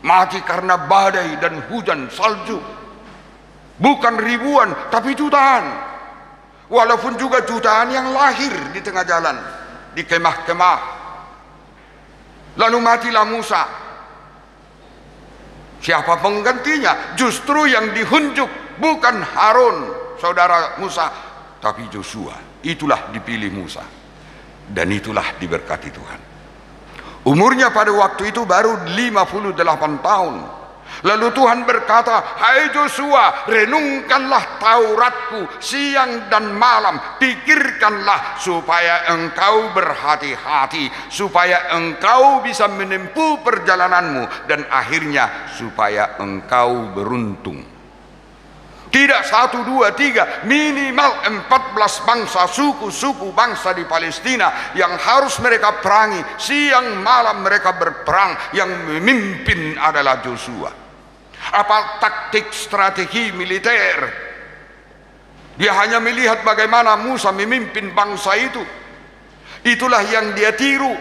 mati karena badai dan hujan salju. Bukan ribuan, tapi jutaan. Walaupun juga jutaan yang lahir di tengah jalan, di kemah-kemah. Lalu matilah Musa. Siapa penggantinya? Justru yang dihunjuk bukan Harun, saudara Musa, tapi Yosua. Itulah dipilih Musa. Dan itulah diberkati Tuhan. Umurnya pada waktu itu baru 58 tahun. Lalu Tuhan berkata, hai Joshua, renungkanlah Tauratku siang dan malam, pikirkanlah supaya engkau berhati-hati, supaya engkau bisa menempuh perjalananmu, dan akhirnya supaya engkau beruntung. Tidak 1, 2, 3, minimal 14 bangsa, suku-suku bangsa di Palestina yang harus mereka perangi. Siang malam mereka berperang, yang memimpin adalah Joshua. Apa taktik strategi militer? Dia hanya melihat bagaimana Musa memimpin bangsa itu. Itulah yang dia tiru.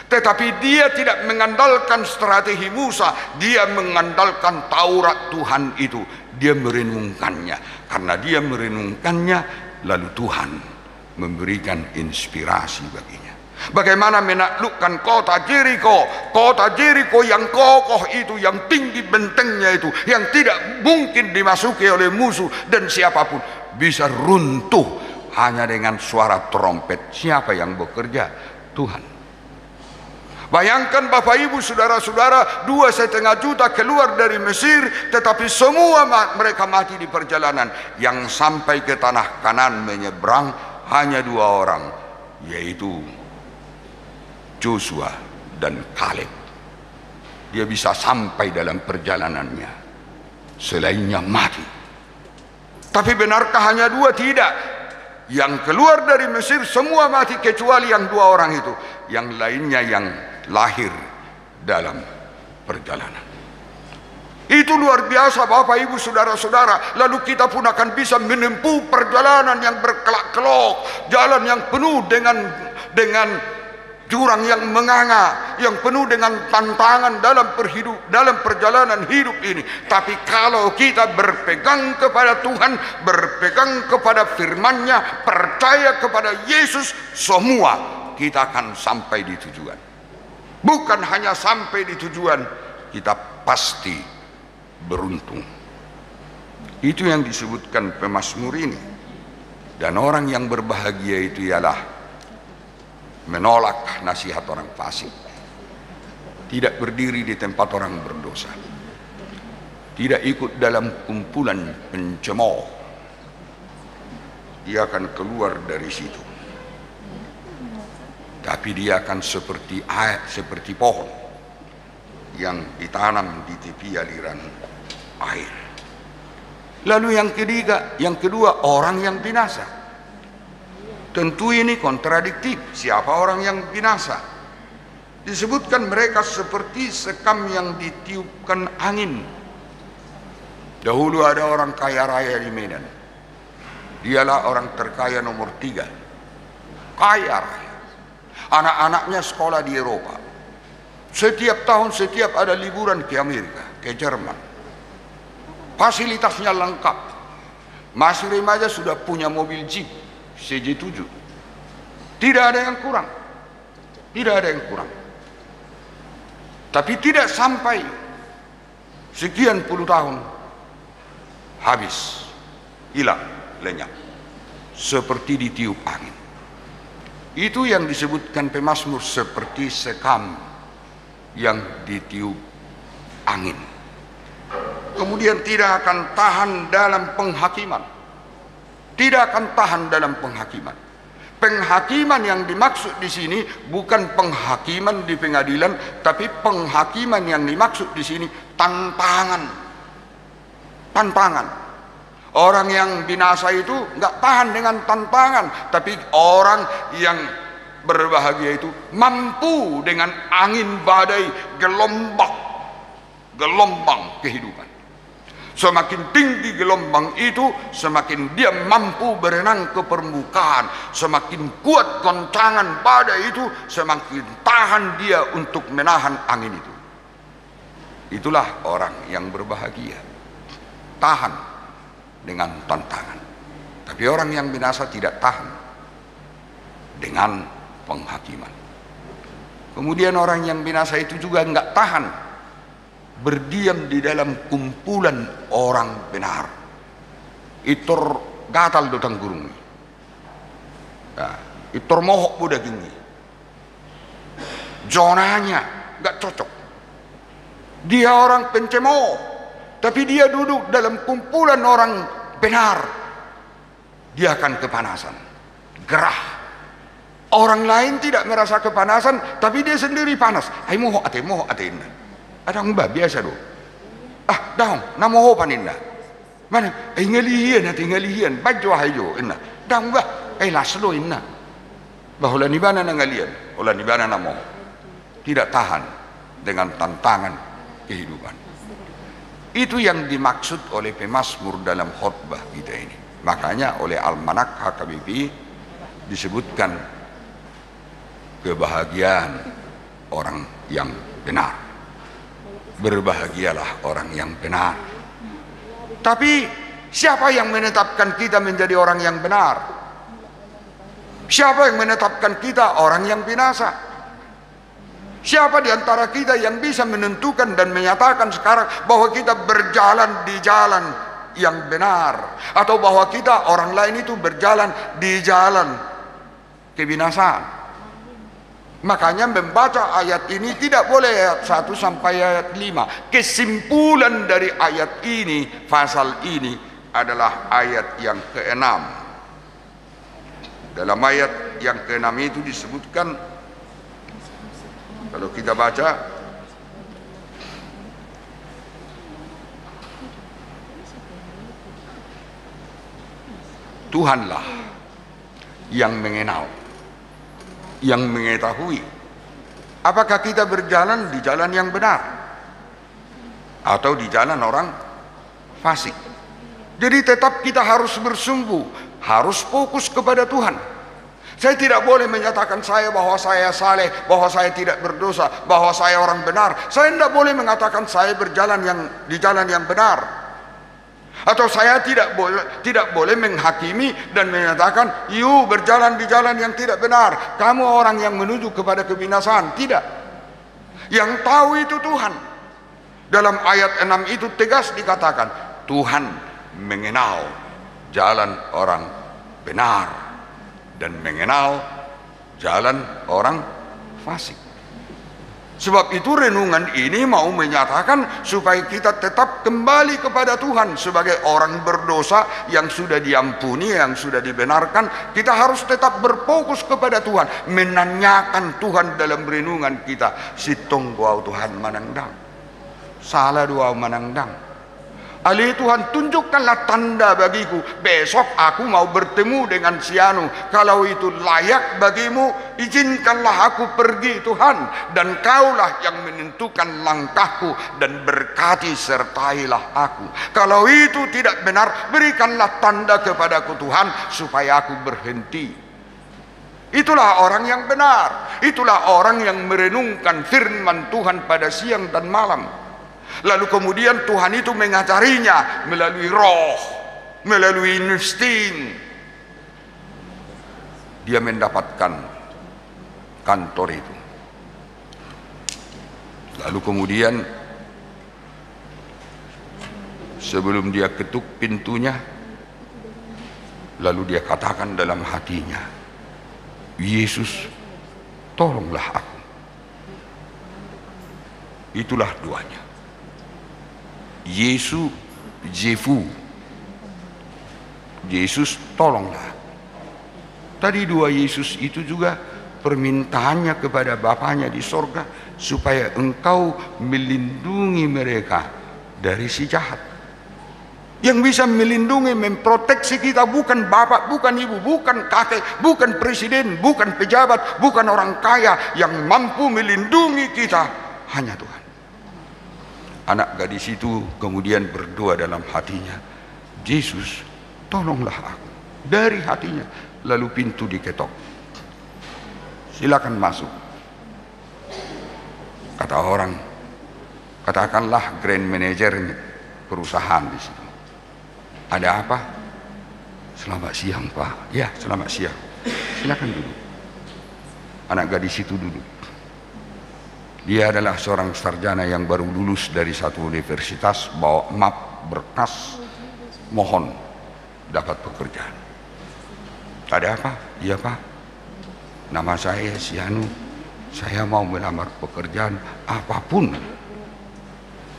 Tetapi dia tidak mengandalkan strategi Musa, dia mengandalkan Taurat Tuhan itu. Dia merenungkannya. Karena dia merenungkannya, lalu Tuhan memberikan inspirasi baginya. Bagaimana menaklukkan kota Jericho yang kokoh itu, yang tinggi bentengnya itu, yang tidak mungkin dimasuki oleh musuh, dan siapapun bisa runtuh hanya dengan suara trompet. Siapa yang bekerja? Tuhan. Bayangkan Bapak Ibu saudara-saudara, 2,5 juta keluar dari Mesir, tetapi semua mereka mati di perjalanan. Yang sampai ke tanah Kanan menyeberang hanya 2 orang, yaitu Joshua dan Kaleb. Dia bisa sampai dalam perjalanannya, selainnya mati. Tapi benarkah hanya 2? Tidak. Yang keluar dari Mesir semua mati kecuali yang 2 orang itu. Yang lainnya yang lahir dalam perjalanan. Itu luar biasa Bapak Ibu saudara-saudara. Lalu kita pun akan bisa menempuh perjalanan yang berkelak-kelok, jalan yang penuh dengan jurang yang menganga, yang penuh dengan tantangan dalam perjalanan hidup ini. Tapi kalau kita berpegang kepada Tuhan, berpegang kepada firman-Nya, percaya kepada Yesus, semua kita akan sampai di tujuan. Bukan hanya sampai di tujuan, kita pasti beruntung. Itu yang disebutkan pemazmur ini. Dan orang yang berbahagia itu ialah menolak nasihat orang fasik, tidak berdiri di tempat orang berdosa, tidak ikut dalam kumpulan pencemooh. Dia akan keluar dari situ, tapi dia akan seperti pohon yang ditanam di tepi aliran air. Lalu yang kedua, orang yang binasa. Tentu ini kontradiktif. Siapa orang yang binasa? Disebutkan mereka seperti sekam yang ditiupkan angin. Dahulu ada orang kaya raya di Medan. Dialah orang terkaya nomor 3. Kaya raya. Anak-anaknya sekolah di Eropa. Setiap tahun ada liburan ke Amerika, ke Jerman. Fasilitasnya lengkap. Masih remaja sudah punya mobil Jeep CJ7. Tidak ada yang kurang. Tidak ada yang kurang. Tapi tidak sampai sekian puluh tahun, habis, hilang, lenyap, seperti ditiup angin. Itu yang disebutkan pemazmur, seperti sekam yang ditiup angin. Kemudian tidak akan tahan dalam penghakiman. Tidak akan tahan dalam penghakiman. Penghakiman yang dimaksud di sini bukan penghakiman di pengadilan, tapi penghakiman yang dimaksud di sini tantangan. Tantangan. Orang yang binasa itu nggak tahan dengan tantangan, tapi orang yang berbahagia itu mampu dengan angin badai, gelombang kehidupan. Semakin tinggi gelombang itu, semakin dia mampu berenang ke permukaan. Semakin kuat goncangan badai itu, semakin tahan dia untuk menahan angin itu. Itulah orang yang berbahagia, tahan dengan tantangan. Tapi orang yang binasa tidak tahan dengan penghakiman. Kemudian orang yang binasa itu juga enggak tahan berdiam di dalam kumpulan orang benar. Itor gatal dotang gurung. Nah, itor mohok budak ini. Zonanya enggak cocok. Dia orang pencemooh, tapi dia duduk dalam kumpulan orang benar. Dia akan kepanasan, gerah. Orang lain tidak merasa kepanasan, tapi dia sendiri panas. Ay moho ate inna. Ada mbak biasa do. Daong, namoho paninna. Mana? Ay ngalihian. Bajo hayo inna. Daong ba? Ay laslo inna. Bahwa nibana na ngalian, olah nibana namoho. Tidak tahan dengan tantangan kehidupan. Itu yang dimaksud oleh pemazmur dalam khotbah kita ini. Makanya oleh Almanak HKBP disebutkan kebahagiaan orang yang benar. Berbahagialah orang yang benar. Tapi siapa yang menetapkan kita menjadi orang yang benar? Siapa yang menetapkan kita orang yang binasa? Siapa di antara kita yang bisa menentukan dan menyatakan sekarang bahwa kita berjalan di jalan yang benar, atau bahwa kita orang lain itu berjalan di jalan kebinasaan? Makanya membaca ayat ini tidak boleh ayat 1 sampai ayat 5. Kesimpulan dari ayat ini, pasal ini adalah ayat yang ke-6. Dalam ayat yang ke-6 itu disebutkan, kalau kita baca, Tuhanlah yang mengenal, yang mengetahui apakah kita berjalan di jalan yang benar atau di jalan orang fasik. Jadi tetap kita harus bersungguh, harus fokus kepada Tuhan. Saya tidak boleh menyatakan bahwa saya saleh, bahwa saya tidak berdosa, bahwa saya orang benar. Saya tidak boleh mengatakan saya berjalan di jalan yang benar. Atau saya tidak boleh menghakimi dan menyatakan, "You berjalan di jalan yang tidak benar. Kamu orang yang menuju kepada kebinasaan." Tidak. Yang tahu itu Tuhan. Dalam ayat 6 itu tegas dikatakan, Tuhan mengenal jalan orang benar dan mengenal jalan orang fasik. Sebab itu renungan ini mau menyatakan supaya kita tetap kembali kepada Tuhan sebagai orang berdosa yang sudah diampuni, yang sudah dibenarkan. Kita harus tetap berfokus kepada Tuhan, menanyakan Tuhan dalam renungan kita. Sitong doa Tuhan manangdang, salah doa manangdang. Ali Tuhan, tunjukkanlah tanda bagiku. Besok aku mau bertemu dengan si anu. Kalau itu layak bagimu, izinkanlah aku pergi Tuhan. Dan kaulah yang menentukan langkahku dan berkati sertailah aku. Kalau itu tidak benar, berikanlah tanda kepadaku Tuhan supaya aku berhenti. Itulah orang yang benar. Itulah orang yang merenungkan firman Tuhan pada siang dan malam. Lalu kemudian Tuhan itu mengajarinya melalui roh, melalui insting. Dia mendapatkan kantor itu. Lalu kemudian sebelum dia ketuk pintunya, lalu dia katakan dalam hatinya, "Yesus, tolonglah aku." Itulah doanya. Yesus, Yesus tolonglah. Tadi dua Yesus itu juga permintaannya kepada Bapaknya di sorga supaya engkau melindungi mereka dari si jahat. Yang bisa melindungi, memproteksi kita bukan bapak, bukan ibu, bukan kakek, bukan presiden, bukan pejabat, bukan orang kaya. Yang mampu melindungi kita hanya Tuhan. Anak gadis itu kemudian berdoa dalam hatinya, "Yesus, tolonglah aku." Dari hatinya. Lalu pintu diketok. "Silakan masuk." Kata orang, katakanlah grand manager perusahaan di situ. "Ada apa?" "Selamat siang, Pak." "Ya, selamat siang. Silakan duduk." Anak gadis itu duduk. Dia adalah seorang sarjana yang baru lulus dari satu universitas, bawa map berkas, mohon dapat pekerjaan. "Ada apa?" "Iya Pak, nama saya si anu, saya mau melamar pekerjaan apapun."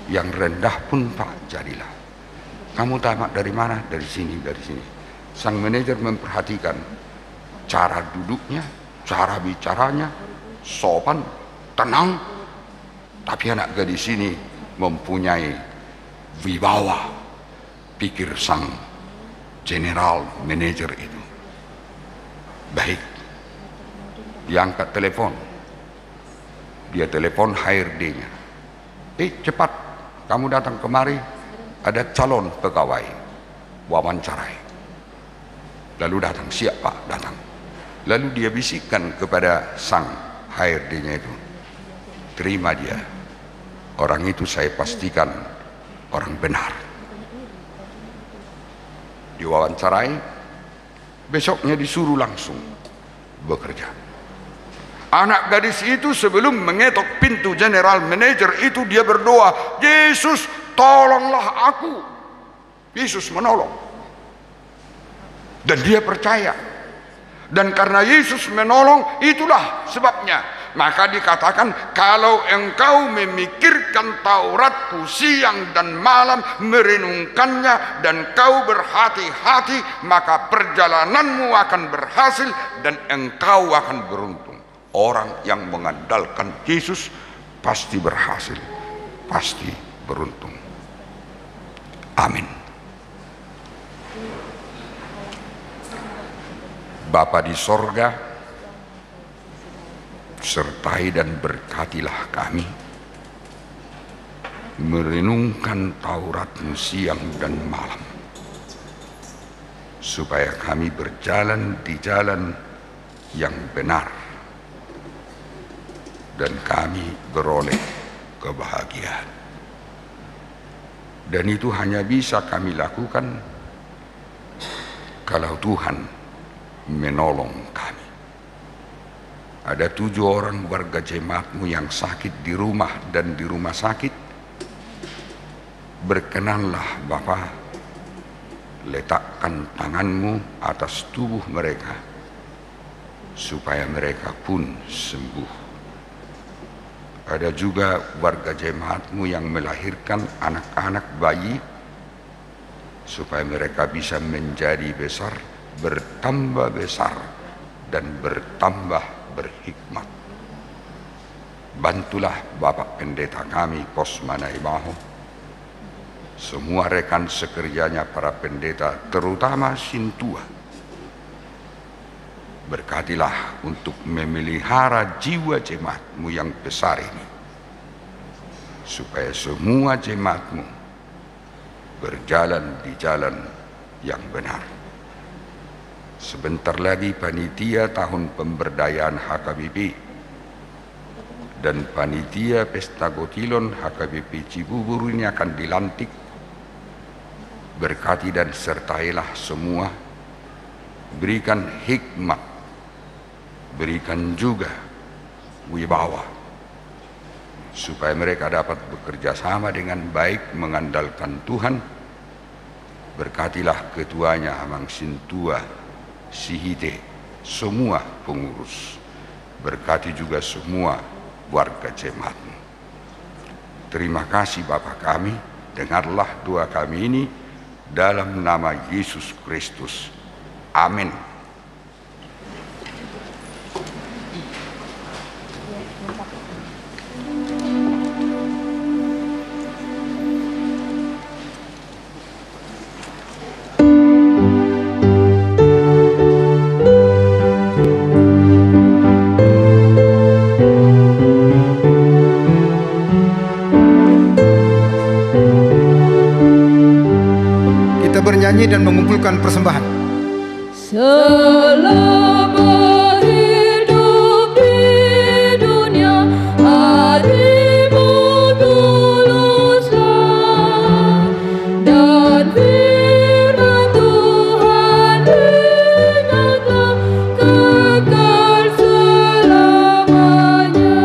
Yang rendah pun Pak jadilah. Kamu tamat dari mana? Dari sini, dari sini. Sang manajer memperhatikan cara duduknya, cara bicaranya, sopan, tenang. Tapi anak gadis ini mempunyai wibawa, pikir sang general manager itu. Baik, diangkat telepon. Dia telepon HRD-nya. Cepat, kamu datang kemari, ada calon pegawai, wawancarai. Lalu datang, siap Pak, datang. Lalu dia bisikkan kepada sang HRD-nya itu, terima dia. Orang itu saya pastikan orang benar. Diwawancarai, besoknya disuruh langsung bekerja. Anak gadis itu sebelum mengetok pintu general manager itu dia berdoa, Yesus tolonglah aku. Yesus menolong. Dan dia percaya. Dan karena Yesus menolong, itulah sebabnya. Maka dikatakan, kalau engkau memikirkan Tauratku siang dan malam, merenungkannya, dan kau berhati-hati, maka perjalananmu akan berhasil, dan engkau akan beruntung. Orang yang mengandalkan Yesus pasti berhasil, pasti beruntung. Amin. Bapa di sorga, sertai dan berkatilah kami merenungkan Taurat-Mu siang dan malam, supaya kami berjalan di jalan yang benar dan kami beroleh kebahagiaan. Dan itu hanya bisa kami lakukan kalau Tuhan menolong kami. Ada 7 orang warga jemaat-Mu yang sakit di rumah dan di rumah sakit. Berkenanlah Bapa, letakkan tangan-Mu atas tubuh mereka, supaya mereka pun sembuh. Ada juga warga jemaat-Mu yang melahirkan anak-anak bayi, supaya mereka bisa menjadi besar, bertambah besar, dan bertambah berhikmat. Bantulah Bapak Pendeta kami, Kosma Naibaho, semua rekan sekerjanya para pendeta, terutama Sintua. Berkatilah untuk memelihara jiwa jemaat-Mu yang besar ini, supaya semua jemaat-Mu berjalan di jalan yang benar. Sebentar lagi panitia tahun pemberdayaan HKBP dan panitia pesta Gotilon HKBP Cibubur ini akan dilantik. Berkati dan sertailah semua, berikan hikmat, berikan juga wibawa, supaya mereka dapat bekerja sama dengan baik, mengandalkan Tuhan. Berkatilah ketuanya Amang Sintua, Sihite, semua pengurus. Berkati juga semua warga jemaat-Mu. Terima kasih Bapa kami, dengarlah doa kami ini dalam nama Yesus Kristus. Amin. Bernyanyi dan mengumpulkan persembahan. Selama hidup di dunia, hatimu tuluslah, dan firman Tuhan ingatlah kekal selamanya.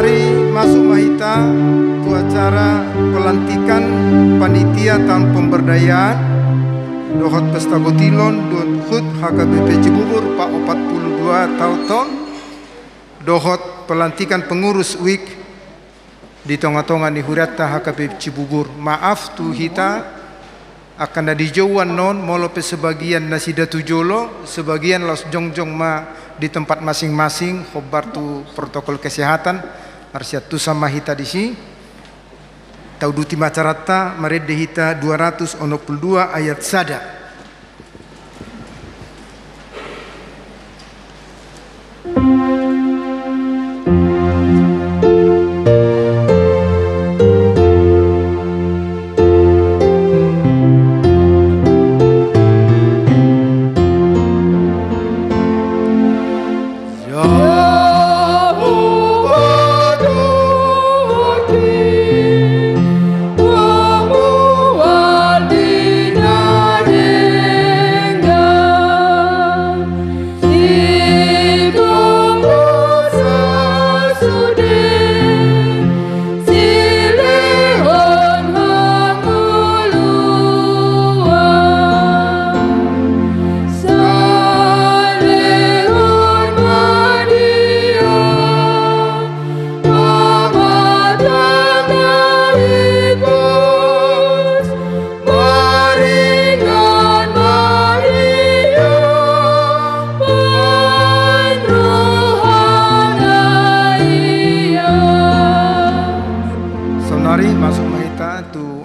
Sonari masuk Mahita untuk acara pelantikan panitia tahun pemberdayaan Dohot Pesta Gotilon Hut HKBP Cibubur Pak 42 tahun Dohot pelantikan pengurus WIK di tengah-tengah di Hurata HKBP Cibubur. Maaf tu hita akan ada jauhan non molope sebagian nasida tujolo sebagian los jongjong ma di tempat masing-masing khobar tu protokol kesehatan arsiat tu sama hita di si tau duti macarata marede hita 262 ayat sada.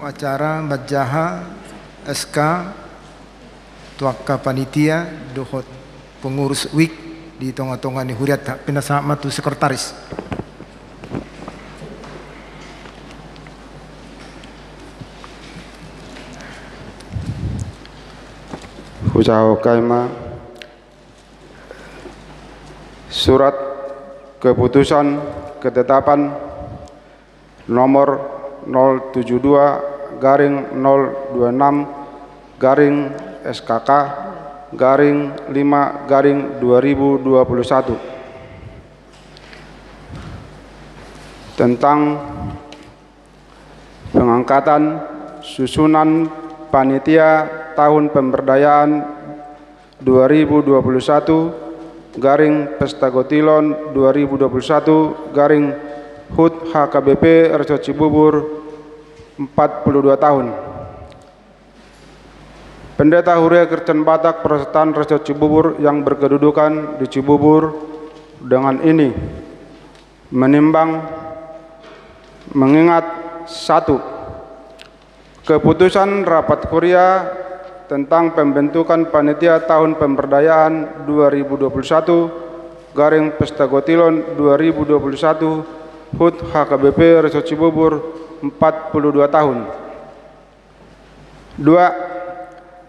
Acara Bajaha SK Tuaka Panitia Dohot pengurus WIK di tengah-tengah ni Huriat Pinasama tu sekretaris. Usaha kaima surat keputusan ketetapan nomor 072/026/SKK/5/2021 tentang pengangkatan susunan panitia tahun pemberdayaan 2021 Pesta Gotilon 2021 HUT HKBP RC Cibubur 42 tahun. Pendeta Huria Kristen Batak Persekutuan RC Cibubur yang berkedudukan di Cibubur dengan ini menimbang mengingat 1. Keputusan Rapat Kuria tentang pembentukan panitia tahun pemberdayaan 2021 Pesta Gotilon 2021 HUT HKBP RC Cibubur 42 tahun. 2.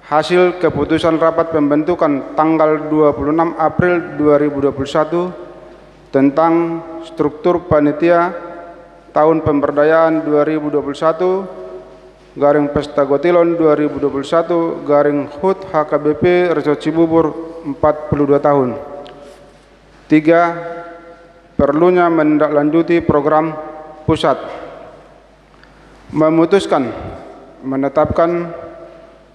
Hasil keputusan rapat pembentukan tanggal 26 April 2021 tentang struktur panitia tahun pemberdayaan 2021 Pesta Gotilon 2021 HUT HKBP RC Cibubur 42 tahun. 3. Perlunya menindaklanjuti program pusat memutuskan menetapkan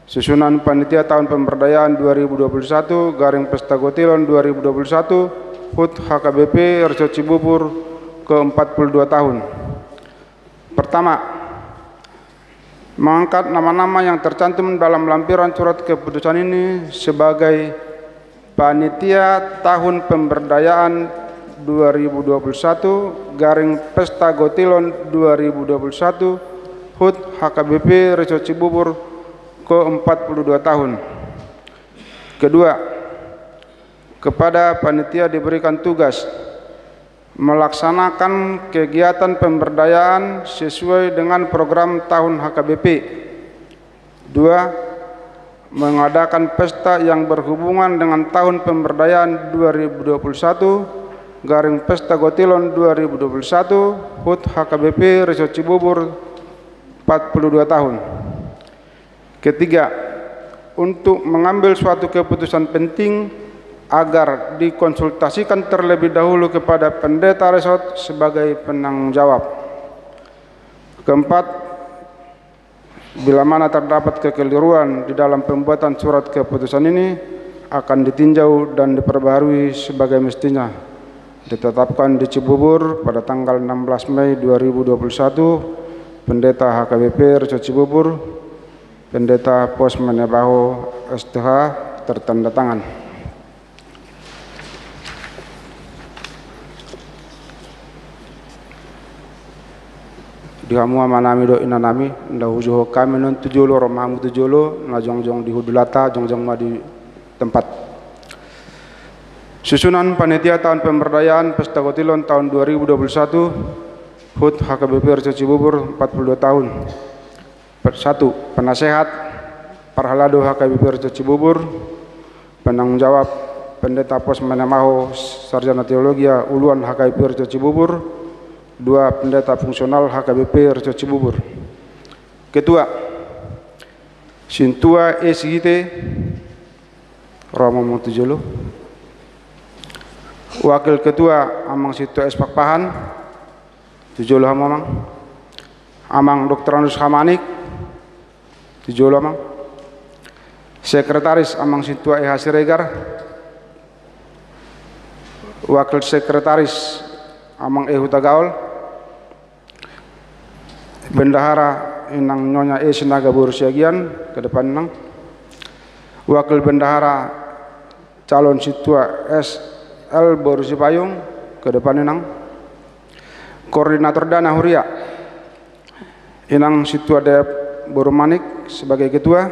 susunan panitia tahun pemberdayaan 2021 Pesta Gotilon 2021 HUT HKBP RC Cibubur ke-42 tahun. Pertama, mengangkat nama-nama yang tercantum dalam lampiran surat keputusan ini sebagai panitia tahun pemberdayaan 2021 Pesta Gotilon 2021 HUT HKBP RC Cibubur ke-42 tahun. Kedua, kepada panitia diberikan tugas melaksanakan kegiatan pemberdayaan sesuai dengan program tahun HKBP. 2. Mengadakan pesta yang berhubungan dengan tahun pemberdayaan 2021 Pesta Gotilon 2021 HUT HKBP RC Cibubur 42 tahun. Ketiga, untuk mengambil suatu keputusan penting agar dikonsultasikan terlebih dahulu kepada pendeta resort sebagai penanggung jawab. Keempat, bila mana terdapat kekeliruan di dalam pembuatan surat keputusan ini akan ditinjau dan diperbaharui sebagai mestinya. Ditetapkan di Cibubur pada tanggal 16 Mei 2021, Pendeta HKBP Reco Cibubur, Pendeta Pos Menebaho STH tertanda tangan. Dihamua manami do inanami nda hujuho kami non tujolo romamu tujolo na jongjong di hudulata jongjong ma di tempat. Susunan panitia tahun pemberdayaan Pesta Kotilon tahun 2021 HUT HKBP Reco Cibubur 42 tahun. 1. Penasehat Parhalado HKBP Reco Cibubur. Penanggung jawab Pendeta Pos Menemaho Sarjana Teologia Uluan HKBP Reco Cibubur. 2. Pendeta fungsional HKBP Reco Cibubur. Ketua Sintua Sigite Romo Mutujolo. Wakil Ketua Amang Situa Pakpahan Tujolo Hamamang. Amang Dr. Anus Hamanik Tujolo Amang. Sekretaris Amang Situa Siregar. Wakil Sekretaris Amang Huta Gaul. Bendahara Inang Nyonya Sinaga Borusiagian ke depan nang. Wakil Bendahara calon Situa SL Borusi Payung ke depan nang. Koordinator Dana Huria Inang Situa Dep Borumanik sebagai ketua.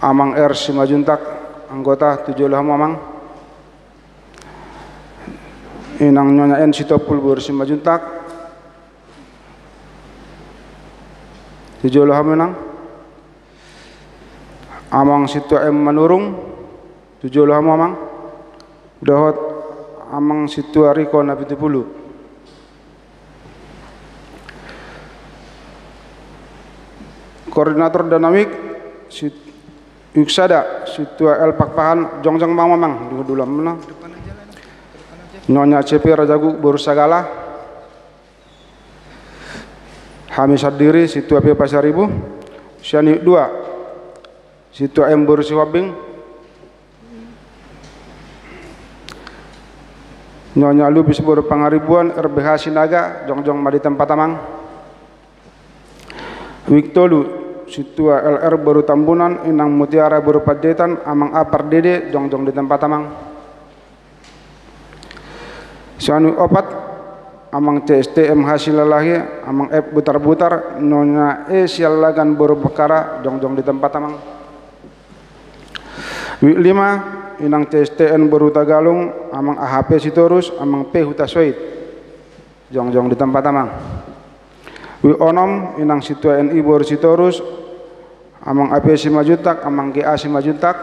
Amang R Simajuntak anggota 7 Hamamang. Inang Nyonya N Sitopul Borusi Majuntak 7 Hamenang. Amang Situa M Manurung 7 Hamamang. Dohot Amang Situa Riko Napitipulu. Koordinator Dinamik Yuksada Situa L Pakpahan Jongjong Mamamang di Dulam menang. Nyonya CP Rajagu Borusagala. Hamis Hadiri Situa P Pasaribu. Syani 2 Situa M Borusi Wabing. Nyonya Lubis Boru Pangaribuan RBH Sinaga Jongjong Madi Tempat Amang. Wiktolu Situa LR Boru Tambunan Inang Mutiara Boru Padetan Amang Apar Dede Jongjong di Tempat Amang. Syani 4 Amang CST MH Silalahi Amang F Butar-Butar Nyonya Sialagan Boru Bekara Jongjong di Tempat Amang. Wik 5 Inang CSTN Boru Tagalung Amang AHP Sitorus Amang P Huta Soit Jongjong di Tempat Amang. Wik 6 Inang Situa NI Boru Sitorus Amang AP Simajuntak Amang GA Simajuntak.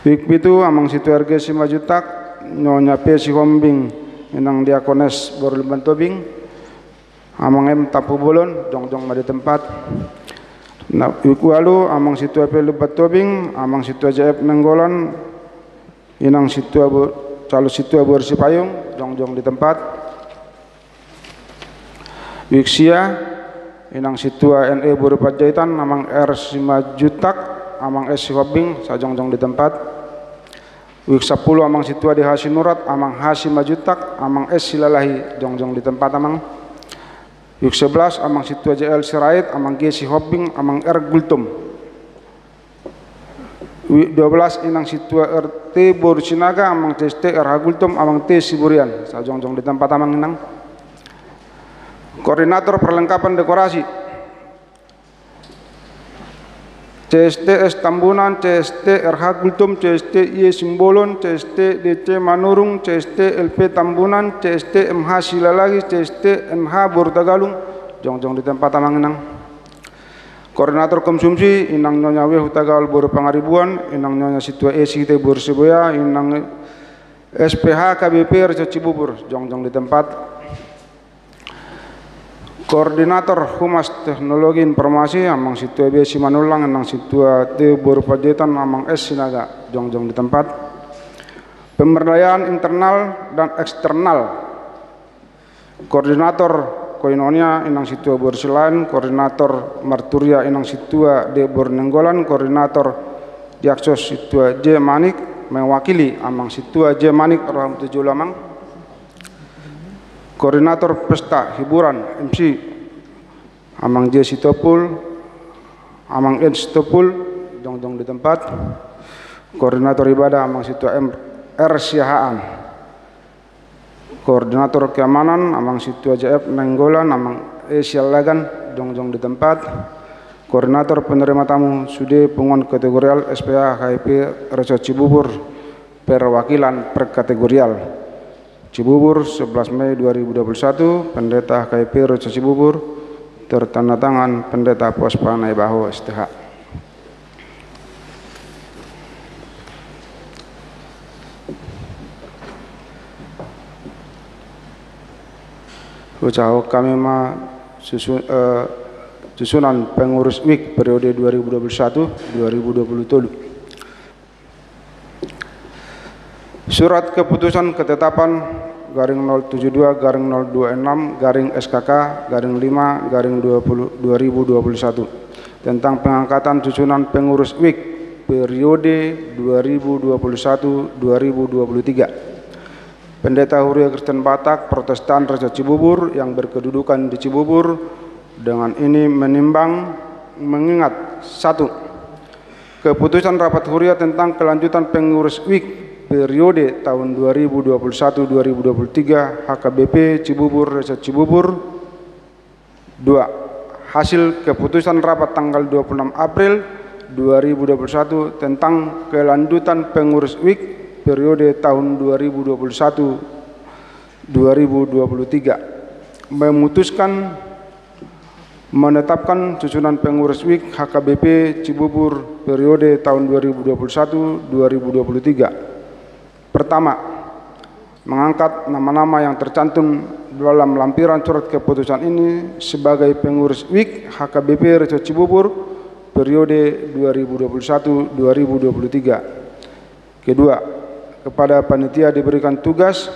Wik 7 Amang Situa RG Simajuntak Nyonya P Sihombing Inang Diakones Boru Limban Tobing. Amang M Tapu Bolon Jongjong Madi Tempat. Walu Amang Situa P Lebat Tobing Amang Situa JF Nenggolan Inang Situa Calu Situa Borusi Payung Jongjong di Tempat. Wiksia Inang Situa NE Boru Pajaitan Amang R Simajutak Amang S Sihobing Sajongjong di Tempat. Wik 10 Amang Situa di Hasinurat Amang H Simajutak Amang S Silalahi Jongjong di Tempat Amang. Wik 11 Amang Situa JL Sirait Amang G Sihobing Amang R Gultum. Wik 12 Inang Situa RT Boru Sinaga Amang TST RH Gultum Amang T Siburian Sajongjong di Tempat Amang Inang. Koordinator perlengkapan dekorasi CSTS Tambunan, CST RH Gultum, CST IE Simbolon, CST DC Manurung, CST LP Tambunan, CST MH Silalagi, CST MH Bortagalung, Jongjong di Tempat Amanginang. Koordinator konsumsi Inang Nyonya W Hutagal Boru Pangaribuan, Inang Nyonya Situa Sigite Boru Siboya, Inang SPH KBP Reco Cibubur, Jongjong di Tempat. Koordinator Humas Teknologi Informasi amang situa B Simanulang enang situa T Borupajetan amang S Sinaga jongjong di tempat. Pemberdayaan internal dan eksternal. Koordinator Koinonia inang situa Borsilain, koordinator Marturia inang situa D Bornenggolan, koordinator Diaksos situa J Manik mewakili amang situa J Manik Rahmatullah amang. Koordinator Pesta Hiburan MC amang J Sitopul, amang N Sitopul jongjong di tempat. Koordinator Ibadah amang situa M R Siahaan. Koordinator Keamanan amang situa JF Nenggolan amang E Sialagan jongjong di tempat. Koordinator Penerima Tamu Sude Pungon Kategorial SPA HIP Reso Cibubur Perwakilan Perkategorial Cibubur 11 Mei 2021. Pendeta KIP Reso Cibubur tertanda tangan Pendeta Pos Panai Baho STH. Ucaha kami susunan pengurus WIK periode 2021-2027. Surat keputusan ketetapan garing 072 garing 026 garing SKK garing 5 garing 2021 tentang pengangkatan susunan pengurus WIK periode 2021-2023. Pendeta Huria Kristen Batak Protestan Reso Cibubur yang berkedudukan di Cibubur dengan ini menimbang mengingat 1. Keputusan Rapat Huria tentang kelanjutan pengurus WIK periode tahun 2021-2023 HKBP Cibubur Reso Cibubur. 2. Hasil keputusan rapat tanggal 26 April 2021 tentang kelanjutan pengurus WIK periode tahun 2021-2023 memutuskan menetapkan susunan pengurus WIK HKBP Cibubur periode tahun 2021-2023. Pertama, mengangkat nama-nama yang tercantum dalam lampiran surat keputusan ini sebagai pengurus WIK HKBP Reso Cibubur periode 2021-2023. Kedua, kepada panitia diberikan tugas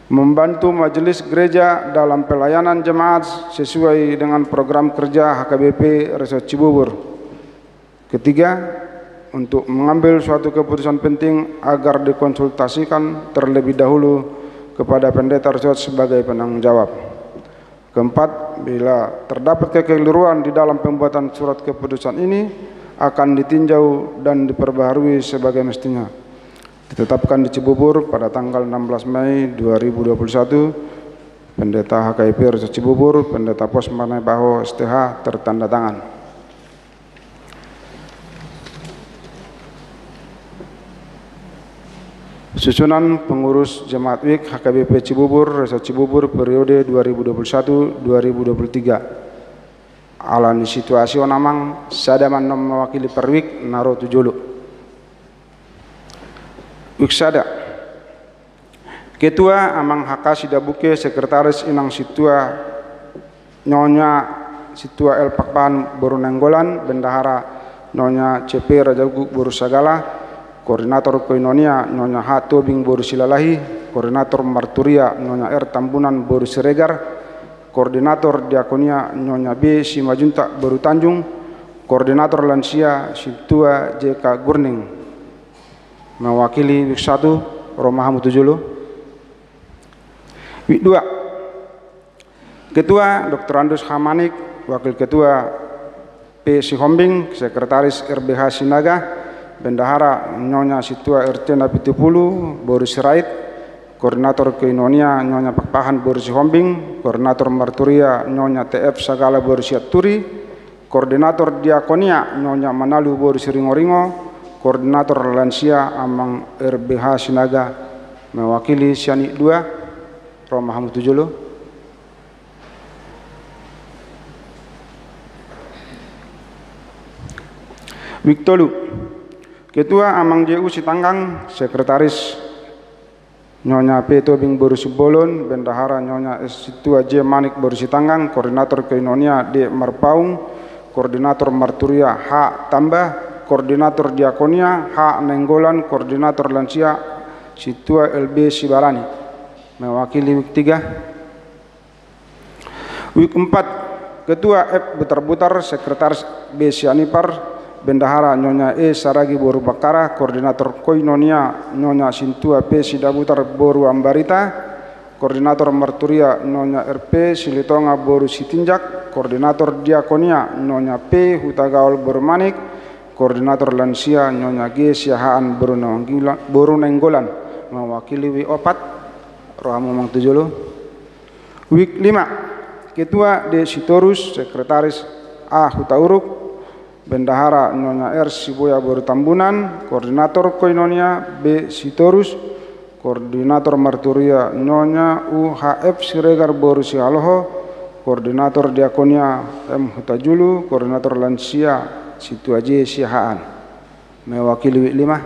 membantu majelis gereja dalam pelayanan jemaat sesuai dengan program kerja HKBP Reso Cibubur. Ketiga, untuk mengambil suatu keputusan penting agar dikonsultasikan terlebih dahulu kepada pendeta Reso sebagai penanggung jawab. Keempat, bila terdapat kekeliruan di dalam pembuatan surat keputusan ini akan ditinjau dan diperbaharui sebagai mestinya. Ditetapkan di Cibubur pada tanggal 16 Mei 2021. Pendeta HKIP Reso Cibubur, Pendeta Pos Panai Baho STH tertanda tangan. Susunan pengurus Jemaat WIK HKBP Cibubur Reso Cibubur periode 2021-2023. Alani situasi onamang sadaman mewakili perwik naro tujulu. Wiksada Ketua Amang Haka Sidabuke Sekretaris Inang Situa Nyonya Situa El Pakpan Borunenggolan, Bendahara Nyonya CP Rajaguk Borusagala, Koordinator Koinonia Nyonya H Tobing Borusilalahi, Koordinator Marturia Nyonya R Tambunan Borusiregar, Koordinator Diakonia Nyonya B Simajunta Borutanjung, Koordinator Lansia Situa JK Gurning. Mewakili WIK 1 Romahamu Tujulu. WIK 2 Ketua Dr. Andus Hamanik, Wakil Ketua P. Sihombing, Sekretaris RBH Sinaga, Bendahara Nyonya Situa RT Napitupulu Boris Sirait, Koordinator Koinonia Nyonya Pakpahan Boris Sihombing, Koordinator Marturia Nyonya TF Sagala Boris Siaturi, Koordinator Diakonia Nyonya Manalu Boris Ringo-Ringo, Koordinator Lansia Amang RBH Sinaga, mewakili Siani 2 Romahamu Tujulu. WIK 3 Ketua Amang JU Sitanggang, Sekretaris Nyonya P. Tobing Boru Sibolon, Bendahara Nyonya S. Situa J. Manik Boru Sitanggang, Koordinator Koinonia D. Marpaung, Koordinator Marturia H. Tambah, Koordinator Diakonia H. Nenggolan, Koordinator Lansia Situa LB Sibarani. Mewakili week 3. Week 4, Ketua F. Butar-Butar, Sekretaris B. Sianipar, Bendahara Nyonya E. Saragi Boru Bakara, Koordinator Koinonia Nyonya Sintua P. Sidabutar Boru Ambarita, Koordinator Marturia Nyonya RP Silitonga Boru Sitinjak, Koordinator Diakonia Nyonya P. Hutagaol Boru Manik, Koordinator Lansia Nyonya G. Siahaan Boru Nenggolan. Mewakili week 4, Rohamu Mangtujulu. Week 5, Ketua D. Sitorus, Sekretaris A. Hutauruk, Bendahara Nyonya R. Siboya Boru Tambunan, Koordinator Koinonia B. Sitorus, Koordinator Marturia Nyonya UHF Siregar Boru Sihaloho, Koordinator Diakonia M. Hutajulu, Koordinator Lansia Situa J. Sihaan. Mewakili week 5.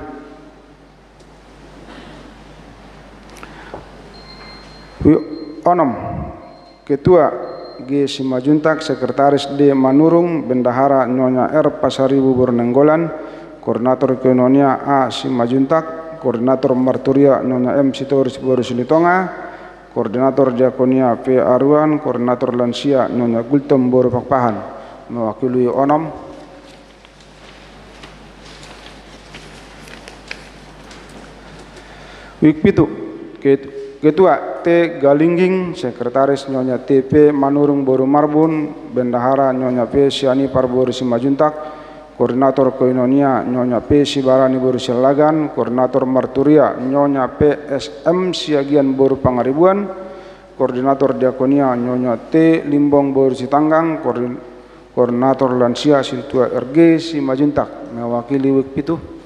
Week 6, Ketua G. Simajuntak, Sekretaris D. Manurung, Bendahara Nyonya R. Pasaribu Bornenggolan, Koordinator Koinonia A. Simajuntak, Koordinator Marturia Nyonya M. Sitorus Boru Silitonga, Koordinator Diakonia P. Aruan, Koordinator Lansia Nyonya Gultom Boru Pakpahan. Mewakili Onom. Week 7, Ketua T. Galingging, Sekretaris Nyonya TP Manurung Boru Marbun, Bendahara Nyonya P. Sianipar Boru Simajuntak, Koordinator Koinonia Nyonya P. Sibarani Boru Silagan, Koordinator Marturia Nyonya PSM Siagian Boru Pangaribuan, Koordinator Diakonia Nyonya T. Limbong Boru Sitanggang, Koordinator Lansia Situa RG Simajuntak. Mewakili week 7.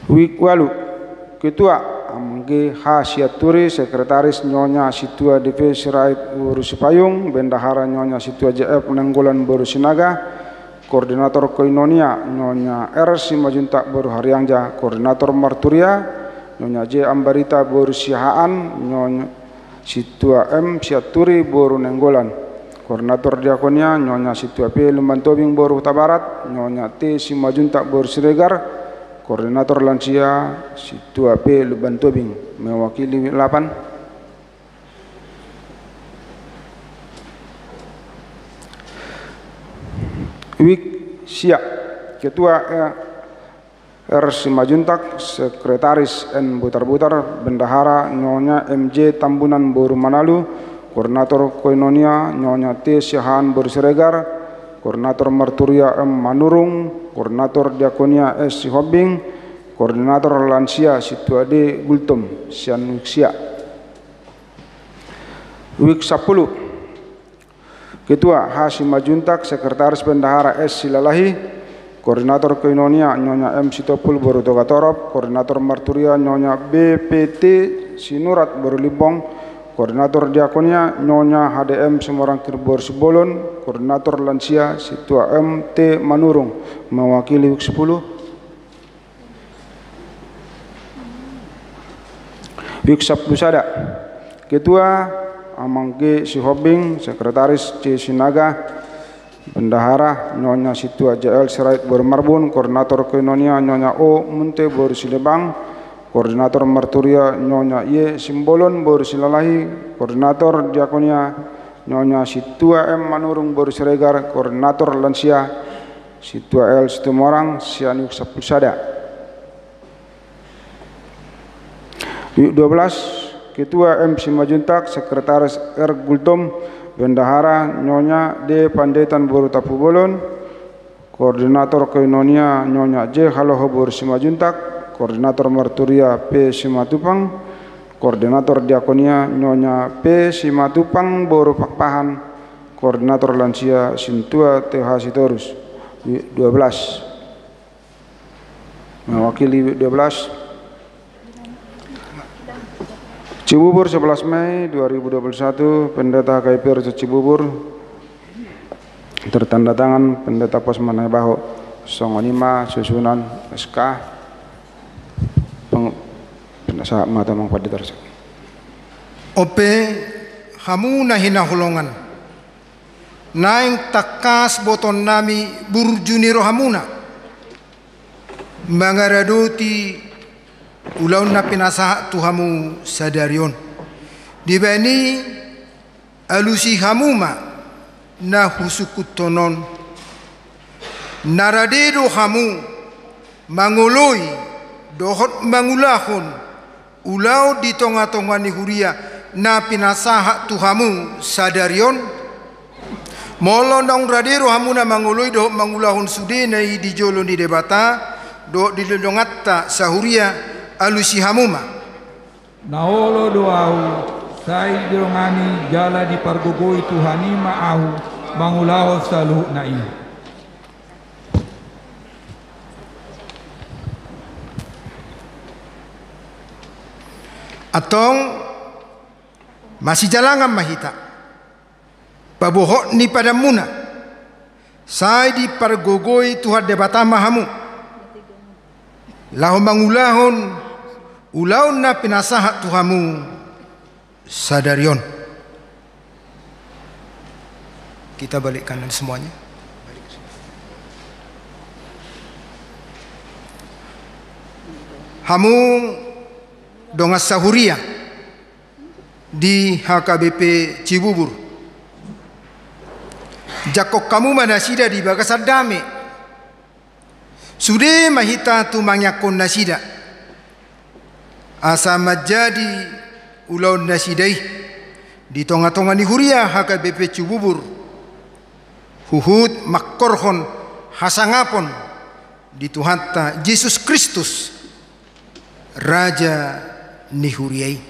Week 8, Ketua Amge H. Siaturi, Sekretaris Nyonya Situa DP Sirait Boru Sipayung, Bendahara Nyonya Situa JF Nenggolan Boru Sinaga, Koordinator Koinonia Nyonya R. Simajuntak Boru Haryangja, Koordinator Marturia Nyonya J. Ambarita Boru Sihaan, Nyonya Situa M. Siaturi Boru Nenggolan, Koordinator Diakonia Nyonya Situa P. Lumbantobing Boru Huta Barat, Nyonya T. Simajuntak Boru Siregar, Koordinator Lansia Situa P. Lubantobing. Mewakili 8. Week Siak, Ketua R. Simajuntak, Sekretaris N. Butar-Butar, Bendahara Nyonya MJ Tambunan Boru Manalu, Koordinator Koinonia Nyonya T. Siahaan Boru Siregar, Koordinator Marturia M. Manurung, Koordinator Diakonia S. Sihobing, Koordinator Lansia Situa D. Gultom Sian Week Siak. Week 10, Ketua H. Simajuntak, Sekretaris Bendahara S. Silalahi, Koordinator Koinonia Nyonya M. Sitopul Boru Togatorop, Koordinator Marturia Nyonya BPT Sinurat Boru Limbong, Koordinator Diakonia Nyonya HDM Semorangkir Boru Sibolon, Koordinator Lansia Situa M. T. Manurung. Mewakili week 10. Week 10 Sada, Ketua Amang G. Sihobing, Sekretaris C. Sinaga, Bendahara Nyonya Situa JL Sirait Boru Marbun, Koordinator Koinonia Nyonya O. Munte Boru Silebang, Koordinator Marturia Nyonya Y. Simbolon Boru Silalahi, Koordinator Diakonia Nyonya Situa M. Manurung Boru Siregar, Koordinator Lansia Situa L. Situmorang Sian Week 10 Sada. Week 12, Ketua M. Simajuntak, Sekretaris R. Gultom, Bendahara Nyonya D. Pandetan Boru Tapubolon, Koordinator Koinonia Nyonya J. Haloho Boru Simajuntak, Koordinator Marturia P. Simatupang, Koordinator Diakonia Nyonya P. Simatupang Boru Pakpahan, Koordinator Lansia Sintua TH Sitorus. 12. Mewakili 12. Cibubur 11 Mei 2021, Pendeta KPR Cibubur, tertanda tangan Pendeta Pos Manai Baho, Songonima susunan SK sa mata mang paditarso. Ope hamu na hinahulongan. Naing takas boton nami burjuniro hamuna. Mangaraduti ulaw na pinasa tuhamu sadarion. Dibani alusi hamuma na husukutonon. Naradedo hamu mangoloi dohot mangulahon ulaw di tonga-tonga ni huria na pinasaha tuhamu sadarion molo nang radero hamuna mangoloi dohot mangulahon sudena di jolo di debata dohot di lelongatta sahuria alusi hamuma naolo doau sai dirongani jala di pargogoi tuhani maahu mangulahon saluh nai. Atong masih jalangan mahita pabohok ni pada muna sai di pargogoi Tuhan debata mahamu lahu mangulahon ulaun na pinasahat Tuhamu sadarion. Kita balik kanan semuanya. Hamu dongas sahuria di HKBP Cibubur. Jakok kamu manasida di Bagasar Dame. Sude mahita tu mangyakon nasida. Asa majadi ulau nasidai di tonga-tonga ni huria HKBP Cibubur. Huhud makkorhon hasangapon di Tuhanta Yesus Kristus Raja Nihuriai.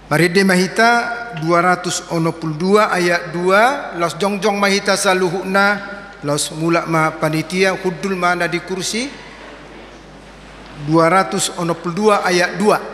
Parede mahita 262 ayat 2 los jongjong mahita saluhuna los mula ma panitia hudul mana di kursi 262 ayat 2.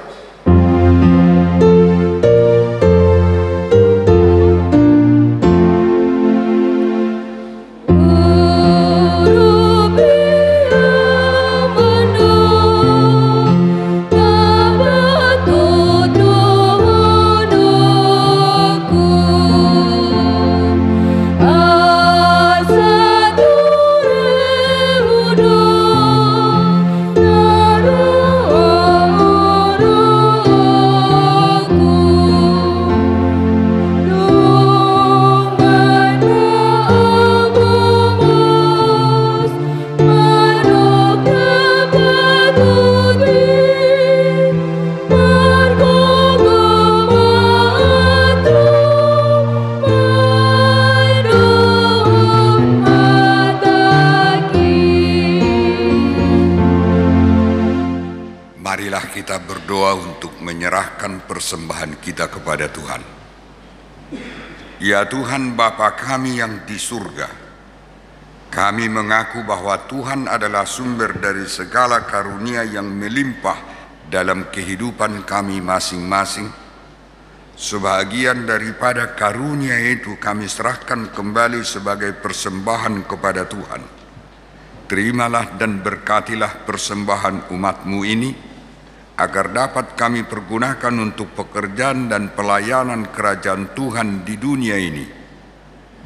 Kita berdoa untuk menyerahkan persembahan kita kepada Tuhan. Ya Tuhan Bapa kami yang di surga, kami mengaku bahwa Tuhan adalah sumber dari segala karunia yang melimpah dalam kehidupan kami masing-masing. Sebahagian daripada karunia itu kami serahkan kembali sebagai persembahan kepada Tuhan. Terimalah dan berkatilah persembahan umat-Mu ini, agar dapat kami pergunakan untuk pekerjaan dan pelayanan kerajaan Tuhan di dunia ini.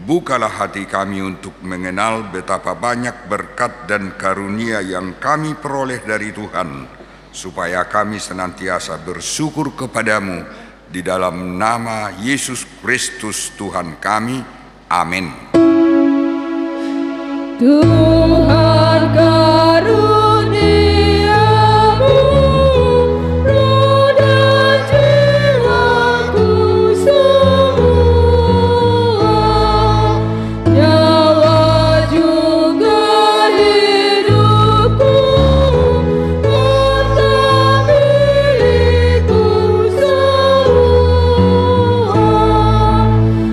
Bukalah hati kami untuk mengenal betapa banyak berkat dan karunia yang kami peroleh dari Tuhan, supaya kami senantiasa bersyukur kepadamu di dalam nama Yesus Kristus Tuhan kami. Amin. Tuhan karuniamu roh dan jiwaku semua, nyawa juga hidupku, harta milikku semua,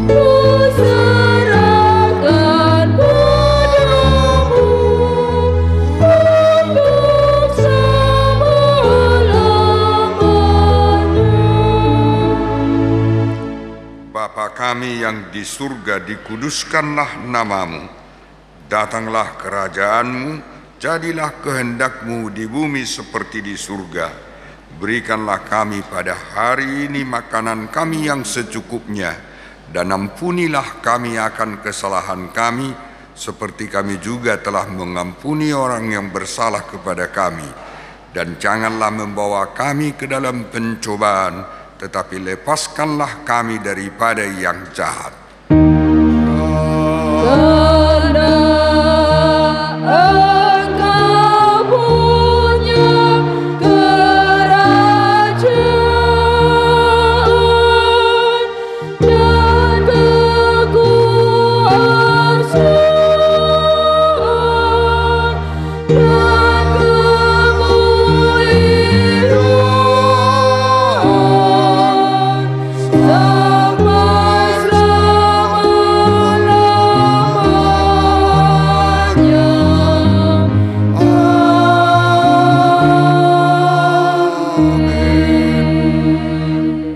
ku serahkan padamu untuk selama-lamanya. Bapa kami yang di surga, dikuduskanlah namamu, datanglah kerajaanmu, jadilah kehendak-Mu di bumi seperti di surga. Berikanlah kami pada hari ini makanan kami yang secukupnya, dan ampunilah kami akan kesalahan kami, seperti kami juga telah mengampuni orang yang bersalah kepada kami. Dan janganlah membawa kami ke dalam pencobaan, tetapi lepaskanlah kami daripada yang jahat. Karena Engkau punya kerajaan dan kekuasaan dan kemuliaan sampai selama-lamanya.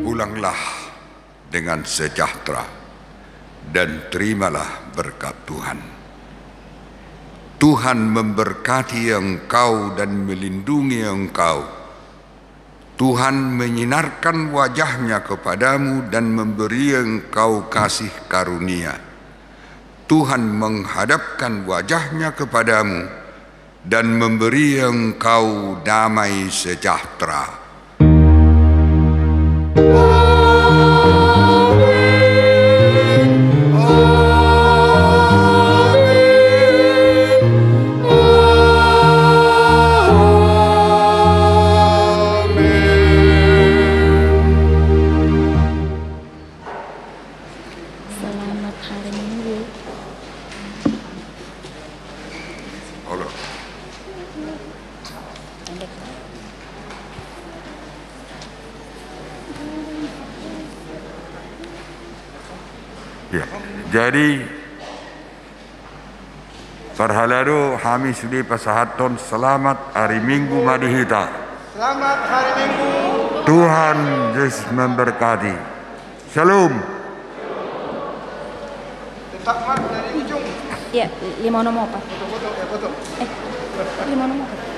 Pulanglah dengan sejahtera dan terimalah berkat Tuhan. Tuhan memberkati engkau dan melindungi engkau. Tuhan menyinarkan wajahnya kepadamu dan memberi engkau kasih karunia. Tuhan menghadapkan wajahnya kepadamu dan memberi engkau damai sejahtera. Selamat hari Minggu. Allah. Ya, jadi Parhalado kami sudah pasahaton selamat hari Minggu madihita. Selamat hari Minggu. Tuhan Yesus memberkati. Shalom. Tetap mak dari ujung. Ya, 5 nomor apa? Foto-foto ya foto. 5 nomor apa?